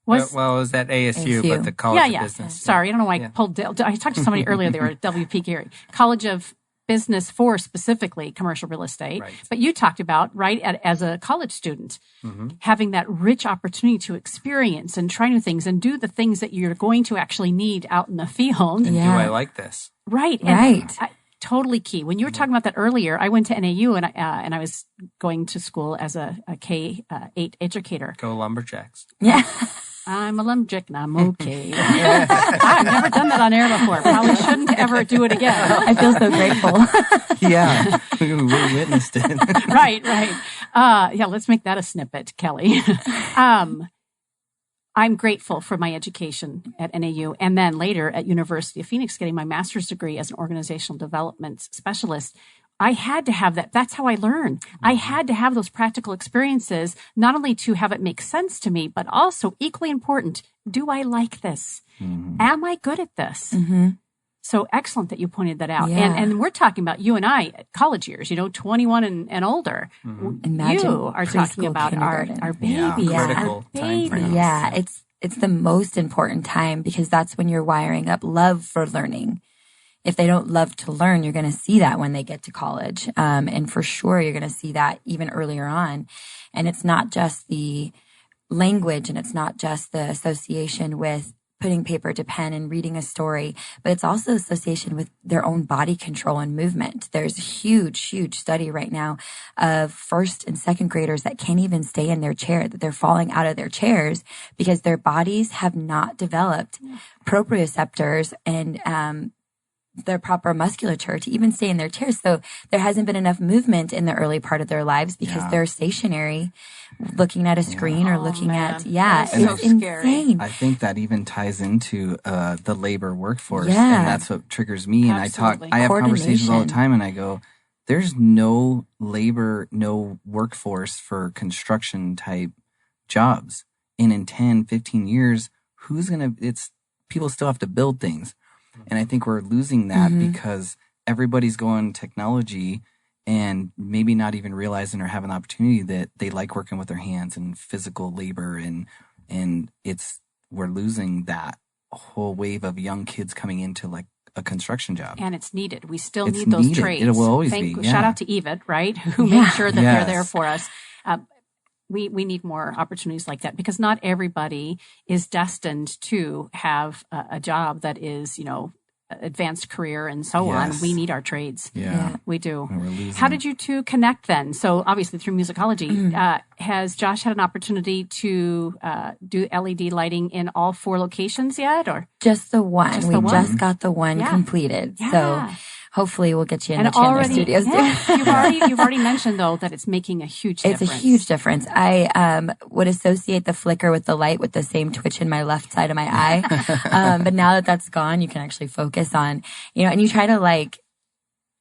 S3: Well, it was at ASU, but the College of Business.
S2: Sorry, I don't know why I pulled. I talked to somebody earlier. They were at WP Carey, College of Business for specifically commercial real estate. Right. But you talked about as a college student having that rich opportunity to experience and try new things and do the things that you're going to actually need out in the field.
S3: And do I like this?
S2: Right. And totally key. When you were talking about that earlier, I went to NAU and I was going to school as a K-8 educator.
S3: Go Lumberjacks.
S2: Yeah. I'm a lumberjack and I'm okay. I've never done that on air before. Probably shouldn't ever do it again.
S6: I feel so grateful.
S5: Yeah, we witnessed it.
S2: Right. Let's make that a snippet, Kelly. I'm grateful for my education at NAU and then later at University of Phoenix getting my master's degree as an organizational development specialist. I had to have that. That's how I learn. I had to have those practical experiences, not only to have it make sense to me, but also equally important. Do I like this? Am I good at this? So excellent that you pointed that out. Yeah. And we're talking about you and I, college years, 21 and older.
S6: Imagine
S2: you are talking about our baby.
S3: Critical time frames.
S6: Yeah, it's the most important time because that's when you're wiring up love for learning. If they don't love to learn, you're going to see that when they get to college. And for sure, you're going to see that even earlier on. And it's not just the language and it's not just the association with putting paper to pen and reading a story, but it's also association with their own body control and movement. There's a huge study right now of first and second graders that can't even stay in their chair, that they're falling out of their chairs because their bodies have not developed proprioceptors and, their proper musculature to even stay in their chairs. So there hasn't been enough movement in the early part of their lives because they're stationary, looking at a screen or looking at, it's
S2: so
S6: insane.
S5: I think that even ties into the labor workforce. And that's what triggers me.
S2: Absolutely.
S5: And I have conversations all the time and I go, there's no labor, no workforce for construction type jobs. And in 10, 15 years, people still have to build things. And I think we're losing that because everybody's going technology and maybe not even realizing or having the opportunity that they like working with their hands and physical labor. And we're losing that whole wave of young kids coming into like a construction job.
S2: And it's needed. We still need those trades.
S5: It will always be. Yeah.
S2: Shout out to EVIT, right? Who makes sure that they're there for us. We need more opportunities like that because not everybody is destined to have a job that is, advanced career and so on. We need our trades.
S5: Yeah.
S2: We do. How did you two connect then? So obviously through musicology, has Josh had an opportunity to do LED lighting in all 4 locations yet or?
S6: Just the one. We just got the one completed. Yeah. So hopefully we'll get you in the Chandler studios.
S2: You've already mentioned though that it's making a huge difference.
S6: It's a huge difference. I would associate the flicker with the light with the same twitch in my left side of my eye. But now that that's gone, you can actually focus on, and you try to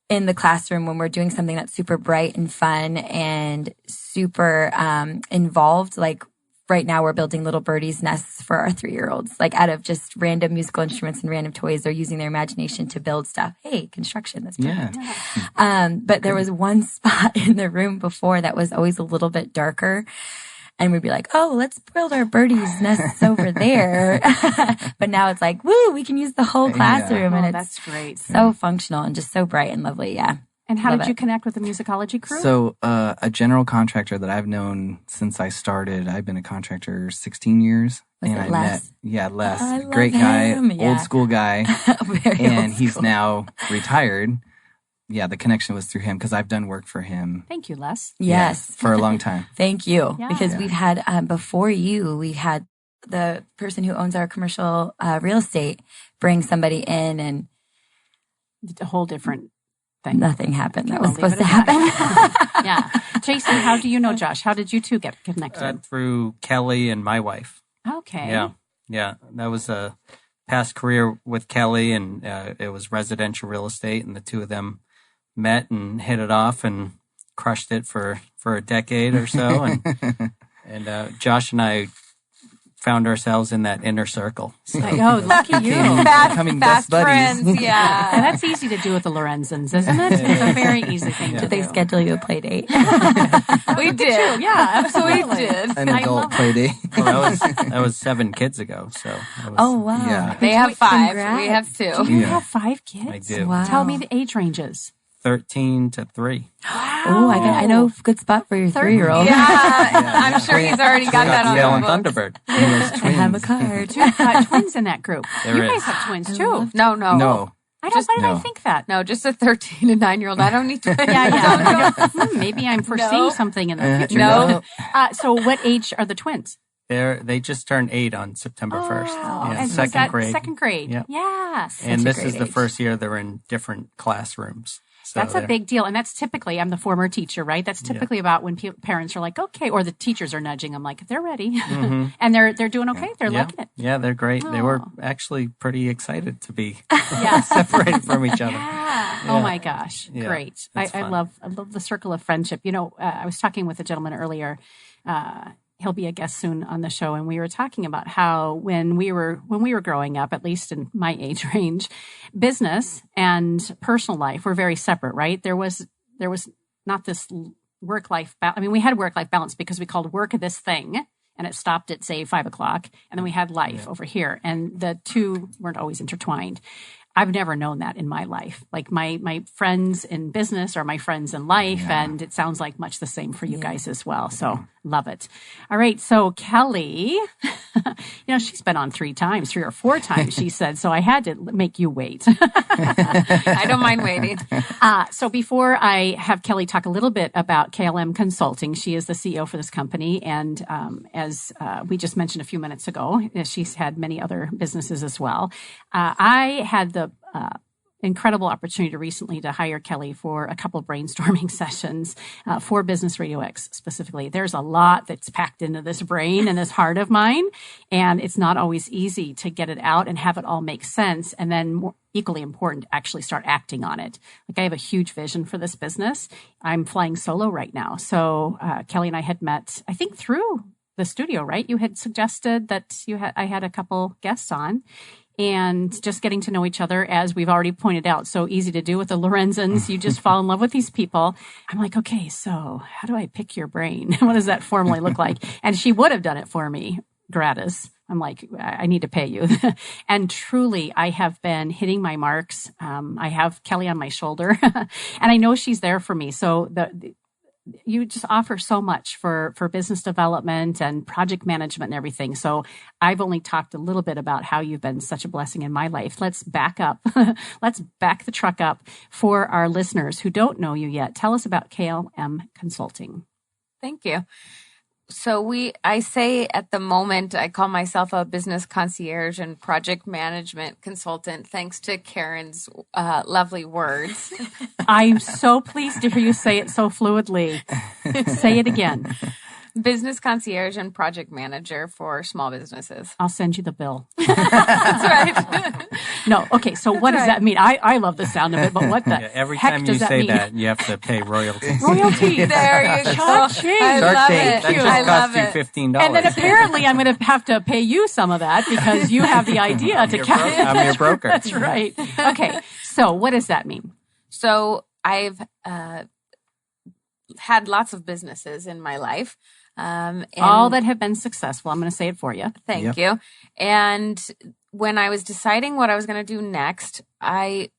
S6: in the classroom when we're doing something that's super bright and fun and super involved, like right now we're building little birdies' nests for our 3-year-olds, out of just random musical instruments and random toys. They're using their imagination to build stuff. Hey, construction, that's perfect. Yeah. But there was one spot in the room before that was always a little bit darker. And we'd be like, oh, let's build our birdies' nests over there. But now it's like, woo, we can use the whole classroom. And it's
S2: that's great.
S6: So functional and just so bright and lovely. Yeah.
S2: And how did you connect with the Musicology crew?
S5: So a general contractor that I've known since I started, I've been a contractor 16 years.
S6: Was
S5: and
S6: it
S5: I
S6: Les?
S5: met, Les,
S6: I love
S5: great guy,
S6: him. Yeah.
S5: old school guy.
S6: Very
S5: And
S6: old
S5: he's
S6: school.
S5: now retired. Yeah, the connection was through him because I've done work for him.
S2: Thank you, Les.
S6: Yes.
S5: For a long time.
S6: Thank you.
S2: Yeah.
S6: Because we've had, before you, we had the person who owns our commercial real estate bring somebody in and
S2: A whole different thing.
S6: nothing happened. That
S2: We'll
S6: was
S2: leave
S6: supposed
S2: it
S6: to
S2: at
S6: happen.
S2: Yeah. Jason, how do you know Josh? How did you two get connected?
S3: Through Kelly and my wife.
S2: Okay.
S3: Yeah. That was a past career with Kelly, and it was residential real estate, and the two of them met and hit it off and crushed it for a decade or so. And Josh and I found ourselves in that inner circle. So,
S2: Oh, lucky you.
S5: Becoming best buddies.
S4: friends, yeah.
S2: And that's easy to do with the Lorenzens, isn't it? It's a very easy thing to
S6: Did they
S2: do.
S6: schedule you a play date?
S4: We did.
S2: Yeah, absolutely.
S4: We did.
S5: An
S2: I
S5: adult
S2: love
S5: play date.
S3: well, that was 7 kids ago. So that was,
S6: Oh, wow.
S5: Yeah.
S4: They have 5.
S6: Congrats.
S4: We have 2.
S2: Do you
S5: Yeah.
S2: have 5 kids?
S3: I do.
S6: Wow.
S2: Tell me the age ranges.
S3: 13 to 3.
S6: Oh, I know a good spot for your 3-year-old.
S4: Yeah, I'm sure he's already got that on
S3: Yelling
S4: the book.
S3: Thunderbird.
S5: He has
S6: I have a
S5: twins.
S6: card.
S2: Twins in that group.
S3: There
S2: you
S3: is.
S2: guys have twins too.
S4: No.
S5: No.
S2: I don't. Why did I
S5: no.
S2: think that?
S4: No, just a 13 and 9-year-old. I don't need twins.
S2: Yeah. Maybe I'm foreseeing
S4: No.
S2: something in the future.
S4: No.
S2: So, what age are the twins?
S3: They just turned 8 on September 1st.
S2: Oh,
S3: Yeah,
S2: and so is
S3: second
S2: that
S3: grade.
S2: Second grade.
S3: Yep.
S2: Yes.
S3: And
S6: a
S3: this
S6: great
S3: is the
S6: age.
S3: first year they're in different classrooms. So
S2: That's a big deal. And that's typically, I'm the former teacher, right? That's typically about when parents are like, okay, or the teachers are nudging them like, they're ready. And they're doing okay. They're
S3: yeah.
S2: liking it.
S3: Yeah, they're great. They were
S2: Oh.
S3: actually pretty excited to be
S2: Yeah.
S3: separated from each other.
S2: Yeah.
S3: Yeah.
S2: Oh my gosh.
S3: Yeah,
S2: Great.
S3: it's
S2: I
S3: fun.
S2: love the circle of friendship. You know, I was talking with a gentleman earlier, he'll be a guest soon on the show, and we were talking about how when we were growing up, at least in my age range, business and personal life were very separate, right? There was not this work-life balance. I mean, we had work-life balance because we called work this thing, and it stopped at, say, 5 o'clock, and then we had life over here, and the two weren't always intertwined. I've never known that in my life. Like my friends in business are my friends in life, and it sounds like much the same for you guys as well. So love it. All right. So Kelly, she's been on 3 or 4 times, she said. So I had to make you wait.
S4: I don't mind waiting.
S2: So before I have Kelly talk a little bit about KLM Consulting, she is the CEO for this company. And as we just mentioned a few minutes ago, she's had many other businesses as well. I had the incredible opportunity recently to hire Kelly for a couple of brainstorming sessions for Business Radio X specifically. There's a lot that's packed into this brain and this heart of mine, and it's not always easy to get it out and have it all make sense, and then more equally important, actually start acting on it. Like, I have a huge vision for this business. I'm flying solo right now. So Kelly and I had met, I think, through the studio, right? You had suggested that I had a couple guests on. And just getting to know each other, as we've already pointed out, so easy to do with the Lorenzens. You just fall in love with these people. I'm like, okay, so how do I pick your brain? What does that formally look like? And she would have done it for me gratis. I'm like, I need to pay you. And truly, I have been hitting my marks. I have Kelly on my shoulder, and I know she's there for me. So you just offer so much for business development and project management and everything. So I've only talked a little bit about how you've been such a blessing in my life. Let's back up. Let's back the truck up for our listeners who don't know you yet. Tell us about KLM Consulting.
S4: Thank you. So I say at the moment, I call myself a business concierge and project management consultant, thanks to Karen's lovely words.
S2: I'm so pleased to hear you say it so fluidly. Say it again.
S4: Business concierge and project manager for small businesses.
S2: I'll send you the bill.
S4: That's right.
S2: No. Okay. So what does that mean? I love the sound of it, but what the
S3: Every
S2: heck
S3: time you
S2: does that
S3: say
S2: mean?
S3: that, you have to pay royalties.
S2: Royalty.
S4: There you go.
S2: Cha-ching.
S4: I
S3: Shark
S4: love
S3: Tank,
S4: it.
S3: that just
S4: I love
S3: cost you
S4: it.
S3: $15.
S2: And then apparently I'm going to have to pay you some of that because you have the idea to
S3: I'm your broker.
S2: That's right. Okay. So what does that mean?
S4: So I've had lots of businesses in my life.
S2: All that have been successful. I'm going to say it for you.
S4: Thank you. And when I was deciding what I was going to do next, I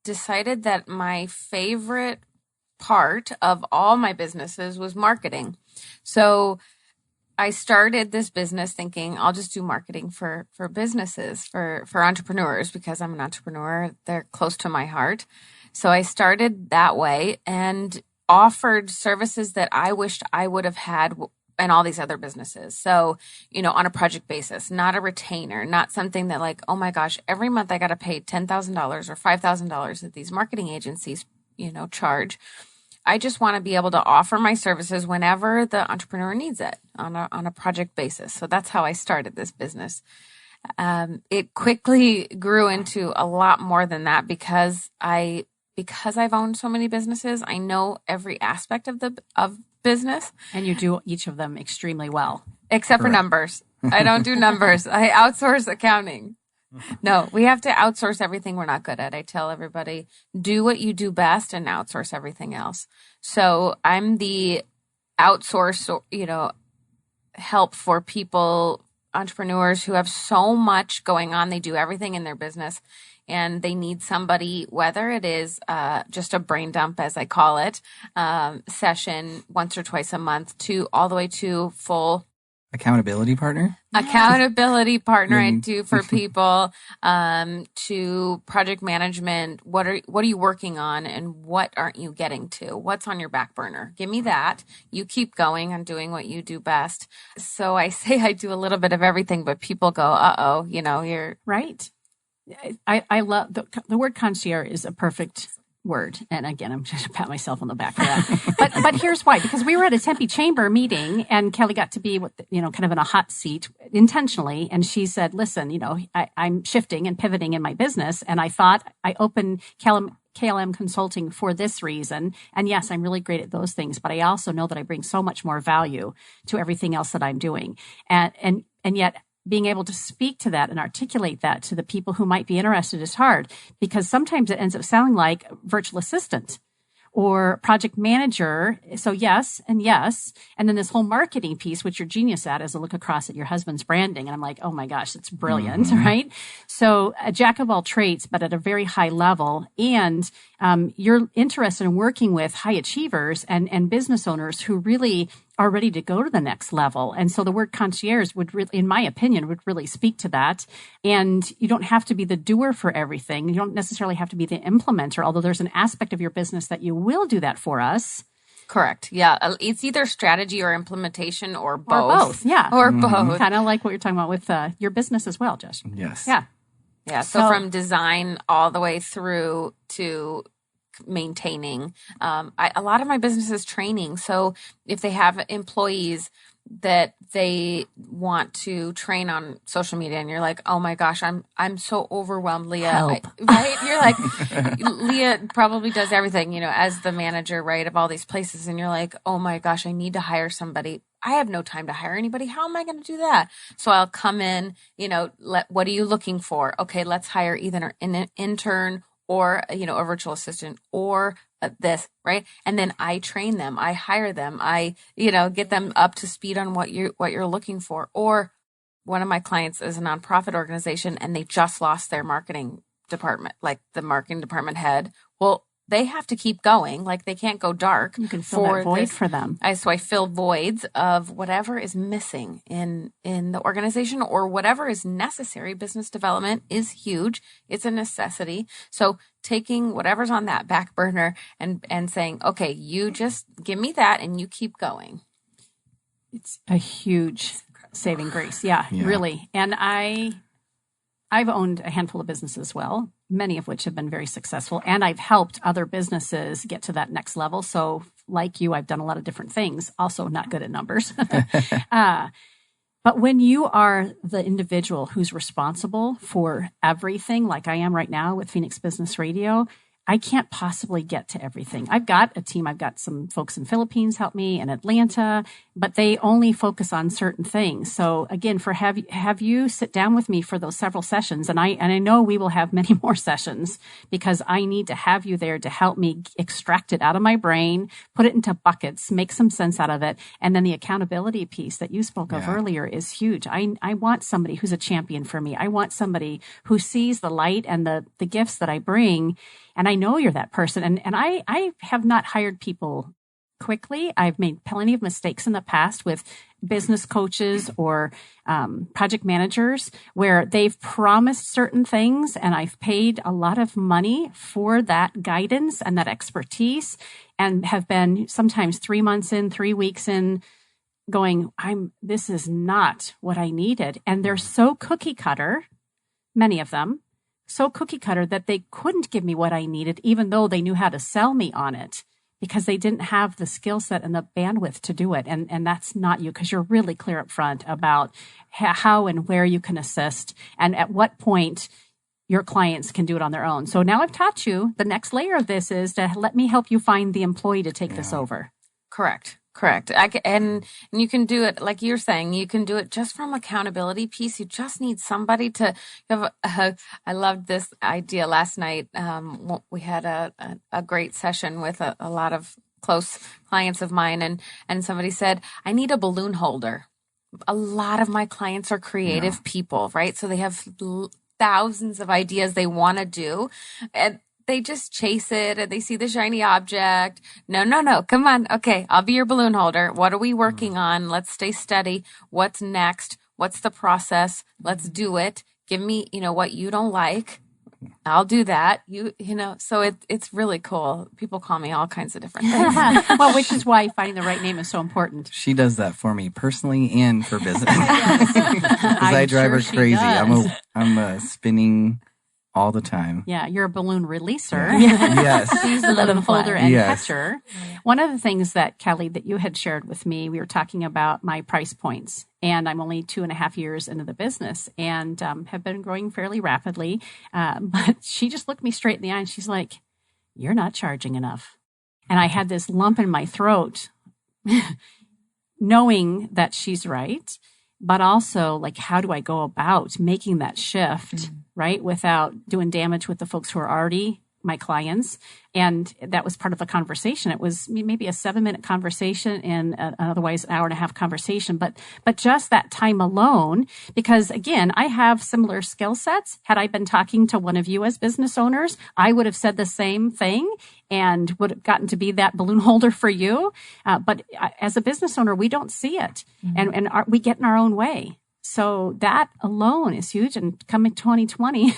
S4: decided that my favorite part of all my businesses was marketing. So I started this business thinking I'll just do marketing for businesses, for entrepreneurs, because I'm an entrepreneur. They're close to my heart. So I started that way and offered services that I wished I would have had in all these other businesses. So, on a project basis, not a retainer, not something that like, oh my gosh, every month I got to pay $10,000 or $5,000 that these marketing agencies, charge. I just want to be able to offer my services whenever the entrepreneur needs it on a project basis. So that's how I started this business. It quickly grew into a lot more than that because I've owned so many businesses. I know every aspect of business,
S2: and you do each of them extremely well,
S4: except for numbers. I don't do numbers. I outsource accounting. No, we have to outsource everything we're not good at. I tell everybody, do what you do best and outsource everything else. So I'm the outsource, help for people, entrepreneurs who have so much going on. They do everything in their business and they need somebody, whether it is just a brain dump, as I call it, session once or twice a month, to all the way to full
S5: accountability partner.
S4: Accountability partner I do for people, to project management. What are you working on and what aren't you getting to? What's on your back burner? Give me that. You keep going on doing what you do best. So I say I do a little bit of everything, but people go, uh-oh, you're
S2: right. I love the word concierge is a perfect word. And again, I'm just gonna pat myself on the back for that. But here's why, because we were at a Tempe Chamber meeting and Kelly got to be kind of in a hot seat intentionally. And she said, listen, I'm shifting and pivoting in my business. And I thought I opened KLM Consulting for this reason. And yes, I'm really great at those things, but I also know that I bring so much more value to everything else that I'm doing. And yet being able to speak to that and articulate that to the people who might be interested is hard, because sometimes it ends up sounding like virtual assistant or project manager. So yes. And then this whole marketing piece, which you're genius at, is a look across at your husband's branding. And I'm like, oh my gosh, it's brilliant, right? So a jack of all trades, but at a very high level. And you're interested in working with high achievers and business owners who really are ready to go to the next level. And so the word concierge would really, in my opinion, would really speak to that. And you don't have to be the doer for everything. You don't necessarily have to be the implementer, although there's an aspect of your business that you will do that for us.
S4: Correct. Yeah. It's either strategy or implementation or both.
S2: Or both. Yeah.
S4: Or both.
S2: Kind of like what you're talking about with your business as well, Josh.
S5: Yes.
S2: Yeah.
S4: Yeah. So from design all the way through to maintaining. A lot of my business is training. So if they have employees that they want to train on social media and you're like, oh my gosh, I'm so overwhelmed, Leah. Right? You're like, Leah probably does everything, as the manager, right, of all these places. And you're like, oh my gosh, I need to hire somebody. I have no time to hire anybody. How am I going to do that? So I'll come in, what are you looking for? Okay, let's hire either an intern or, a virtual assistant or this, right? And then I train them, I hire them, I, get them up to speed on what you're looking for. Or one of my clients is a nonprofit organization and they just lost their marketing department, like the marketing department head. Well, they have to keep going. Like they can't go dark.
S2: You can fill that void for them.
S4: So I fill voids of whatever is missing in the organization or whatever is necessary. Business development is huge. It's a necessity. So taking whatever's on that back burner and saying, okay, you just give me that and you keep going.
S2: It's a huge saving grace. Yeah, really. And I've owned a handful of businesses as well, many of which have been very successful. And I've helped other businesses get to that next level. So like you, I've done a lot of different things, also not good at numbers. But when you are the individual who's responsible for everything, like I am right now with Phoenix Business Radio, I can't possibly get to everything. I've got a team. I've got some folks in Philippines help me, in Atlanta, but they only focus on certain things. So again, have you sit down with me for those several sessions, and I know we will have many more sessions, because I need to have you there to help me extract it out of my brain, put it into buckets, make some sense out of it. And then the accountability piece that you spoke of earlier is huge. I want somebody who's a champion for me. I want somebody who sees the light and the gifts that I bring. And I know you're that person. And I have not hired people quickly. I've made plenty of mistakes in the past with business coaches or project managers where they've promised certain things, and I've paid a lot of money for that guidance and that expertise, and have been sometimes 3 months in, 3 weeks in, going, this is not what I needed. And they're so cookie cutter, many of them, so cookie cutter that they couldn't give me what I needed, even though they knew how to sell me on it, because they didn't have the skill set and the bandwidth to do it. And that's not you, because you're really clear up front about how and where you can assist and at what point your clients can do it on their own. So now I've taught you, the next layer of this is to let me help you find the employee to take this over.
S4: Correct. And you can do it, like you're saying, you can do it just from accountability piece. You just need somebody to have. I loved this idea last night. We had a great session with a lot of close clients of mine, and somebody said, I need a balloon holder. A lot of my clients are creative people, right? So they have thousands of ideas they want to do, and they just chase it and they see the shiny object. No. Come on. Okay. I'll be your balloon holder. What are we working on? Let's stay steady. What's next? What's the process? Let's do it. Give me, what you don't like. I'll do that. So it's really cool. People call me all kinds of different things.
S2: Well, which is why finding the right name is so important.
S5: She does that for me personally and for business. Because I drive her crazy. I'm spinning all the time.
S2: Yeah, you're a balloon releaser.
S5: Yes.
S2: She's the balloon holder and catcher. One of the things that, Kelly, that you had shared with me, we were talking about my price points. And I'm only 2.5 years into the business and have been growing fairly rapidly. But she just looked me straight in the eye and she's like, you're not charging enough. And I had this lump in my throat, knowing that she's right. But also, like, how do I go about making that shift, right, without doing damage with the folks who are already my clients? And that was part of the conversation. It was maybe a 7-minute conversation and an otherwise 1.5-hour conversation. But just that time alone, because again, I have similar skill sets. Had I been talking to one of you as business owners, I would have said the same thing and would have gotten to be that balloon holder for you. But as a business owner, we don't see it, and we get in our own way. So that alone is huge. And coming 2020,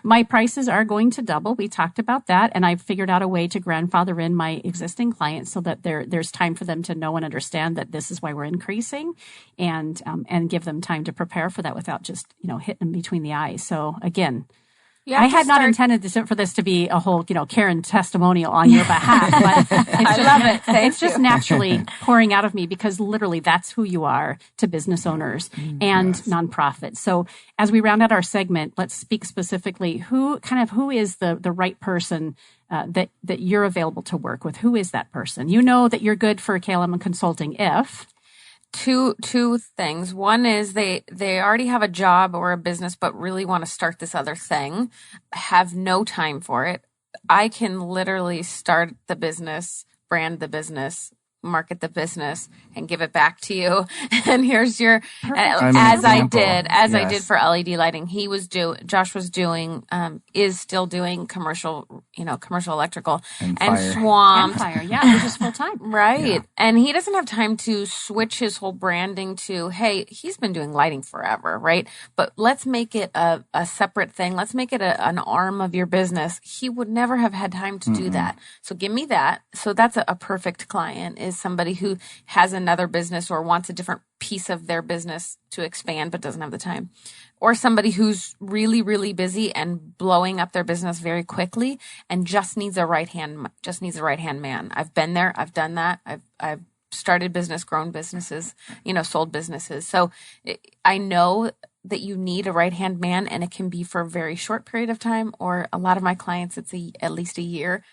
S2: my prices are going to double. We talked about that. And I've figured out a way to grandfather in my existing clients so that there's time for them to know and understand that this is why we're increasing, and give them time to prepare for that without just, hitting them between the eyes. So again, I had not intended for this to be a whole, Karen testimonial on your behalf, but I
S4: love it.
S2: It's just naturally pouring out of me because literally that's who you are to business owners and nonprofits. So as we round out our segment, let's speak specifically who is the right person that you're available to work with. Who is that person? You know that you're good for KLM Consulting if...
S4: Two things. One is they already have a job or a business, but really want to start this other thing, have no time for it. I can literally start the business, brand the business, market the business, and give it back to you. And here's your, as I did for LED lighting. Josh was doing, is still doing commercial electrical and swamped.
S2: Empire, yeah, which is full time.
S4: Right.
S5: Yeah.
S4: And he doesn't have time to switch his whole branding to, hey, he's been doing lighting forever, right? But let's make it a separate thing. Let's make it an arm of your business. He would never have had time to do that. So give me that. So that's a perfect client, is somebody who has another business or wants a different piece of their business to expand but doesn't have the time, or somebody who's really, really busy and blowing up their business very quickly and just needs a right hand man. I've been there. I've done that. I've started business, grown businesses, sold businesses. So I know that you need a right-hand man, and it can be for a very short period of time, or a lot of my clients, it's at least a year.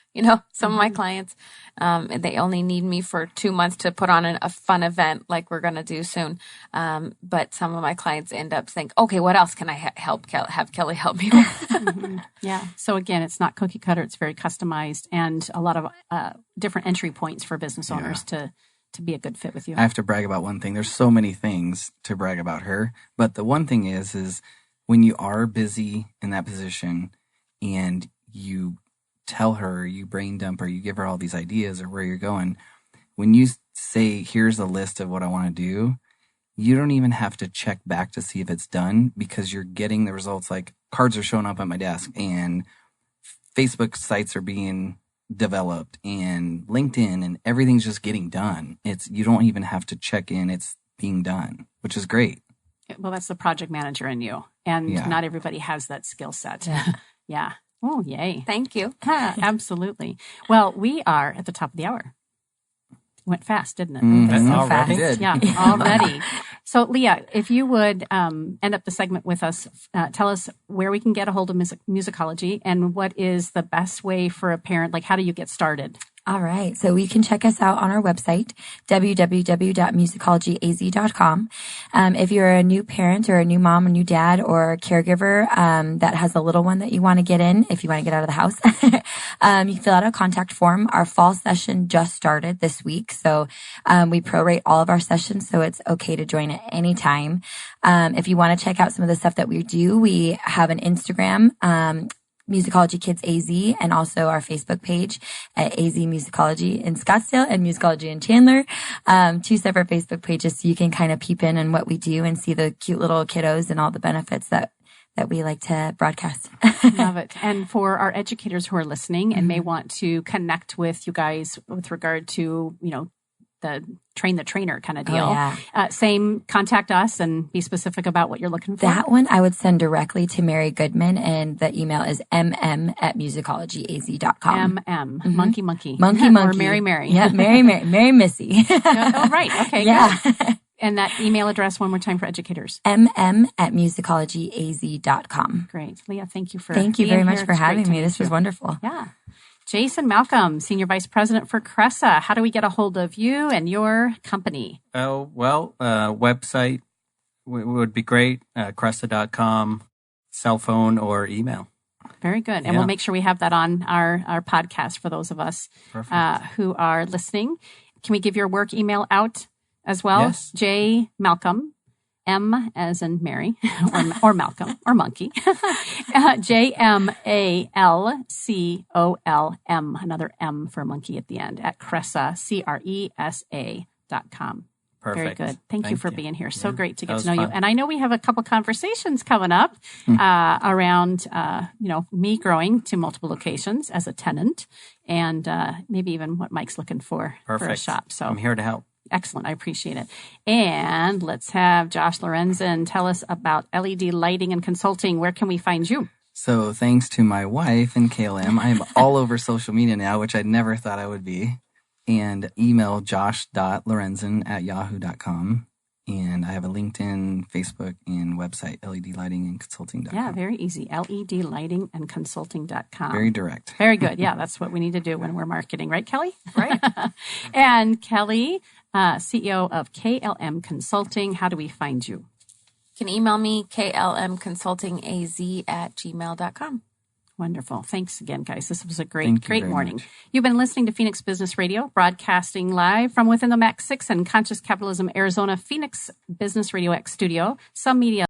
S4: Some of my clients, they only need me for 2 months to put on a fun event like we're going to do soon. But some of my clients end up saying, okay, what else can I have Kelly help me with?
S2: Yeah. So again, it's not cookie cutter. It's very customized, and a lot of different entry points for business owners to be a good fit with you.
S5: I have to brag about one thing. There's so many things to brag about her, but the one thing is when you are busy in that position and you tell her, you brain dump her, you give her all these ideas or where you're going, when you say, here's a list of what I want to do, you don't even have to check back to see if it's done, because you're getting the results. Like, cards are showing up at my desk and Facebook sites are being developed and LinkedIn, and everything's just getting done. You don't even have to check in. It's being done, which is great.
S2: Well, that's the project manager in you. And not everybody has that skill set. Yeah. Oh, yay.
S4: Thank you.
S2: Absolutely. Well, we are at the top of the hour. Went fast, didn't it?
S5: Mm-hmm.
S6: Already
S5: did.
S2: Yeah, already. So, Leah, if you would end up the segment with us, tell us where we can get a hold of Musicology, and what is the best way for a parent, like how do you get started?
S6: All right. So you can check us out on our website, www.musicologyaz.com. If you're a new parent or a new mom, a new dad, or a caregiver that has a little one that you want to get in, if you want to get out of the house, you can fill out a contact form. Our fall session just started this week. So we prorate all of our sessions, so it's okay to join at any time. If you want to check out some of the stuff that we do, we have an Instagram, Musicology Kids AZ, and also our Facebook page at AZ Musicology in Scottsdale and Musicology in Chandler. 2 separate Facebook pages, so you can kind of peep in on what we do and see the cute little kiddos and all the benefits that we like to broadcast.
S2: Love it. And for our educators who are listening and may want to connect with you guys with regard to, the train the trainer kind of deal.
S6: Oh, yeah.
S2: Same, contact us and be specific about what you're looking for.
S6: That one I would send directly to Mary Goodman, and the email is mm@musicologyaz.com.
S2: Mm-hmm. Monkey.
S6: Or
S2: Mary.
S6: Yeah, Mary Missy.
S2: Oh, right. Okay,
S6: yeah.
S2: good. And that email address one more time for educators.
S6: mm@musicologyaz.com.
S2: Great. Leah, thank you for
S6: Thank you
S2: being
S6: very much
S2: here.
S6: for
S2: It's great
S6: having
S2: to
S6: me.
S2: meet
S6: This was
S2: you.
S6: wonderful.
S2: Yeah. Jason Malcolm, Senior Vice President for Cresa. How do we get a hold of you and your company?
S3: Oh, well, website would be great. Cresa.com, cell phone or email.
S2: Very good. And we'll make sure we have that on our podcast for those of us who are listening. Can we give your work email out as well?
S3: Yes.
S2: J. Malcolm, M as in Mary, or Malcolm, or Monkey. JMALCOLM, another M for monkey at the end, at Cresa, CRESA.com.
S3: Perfect.
S2: Very good. Thank you for being here. So great to get to know you. And I know we have a couple conversations coming up around, me growing to multiple locations as a tenant, and maybe even what Mike's looking for a shop. So
S3: I'm here to help.
S2: Excellent. I appreciate it. And let's have Josh Lorenzen tell us about LED lighting and consulting. Where can we find you?
S5: So thanks to my wife and KLM, I'm all over social media now, which I never thought I would be. And email josh.lorenzen@yahoo.com. And I have a LinkedIn, Facebook, and website, ledlightingandconsulting.com.
S2: Yeah, very easy. ledlightingandconsulting.com.
S5: Very direct.
S2: Very good. Yeah, that's what we need to do when we're marketing. Right, Kelly?
S4: Right.
S2: And Kelly, CEO of KLM Consulting. How do we find you?
S4: You can email me, klmconsultingaz@gmail.com.
S2: Wonderful. Thanks again, guys. This was a great morning.
S5: Much.
S2: You've been listening to Phoenix Business Radio, broadcasting live from within the Max 6 and Conscious Capitalism, Arizona, Phoenix Business Radio X studio. Some media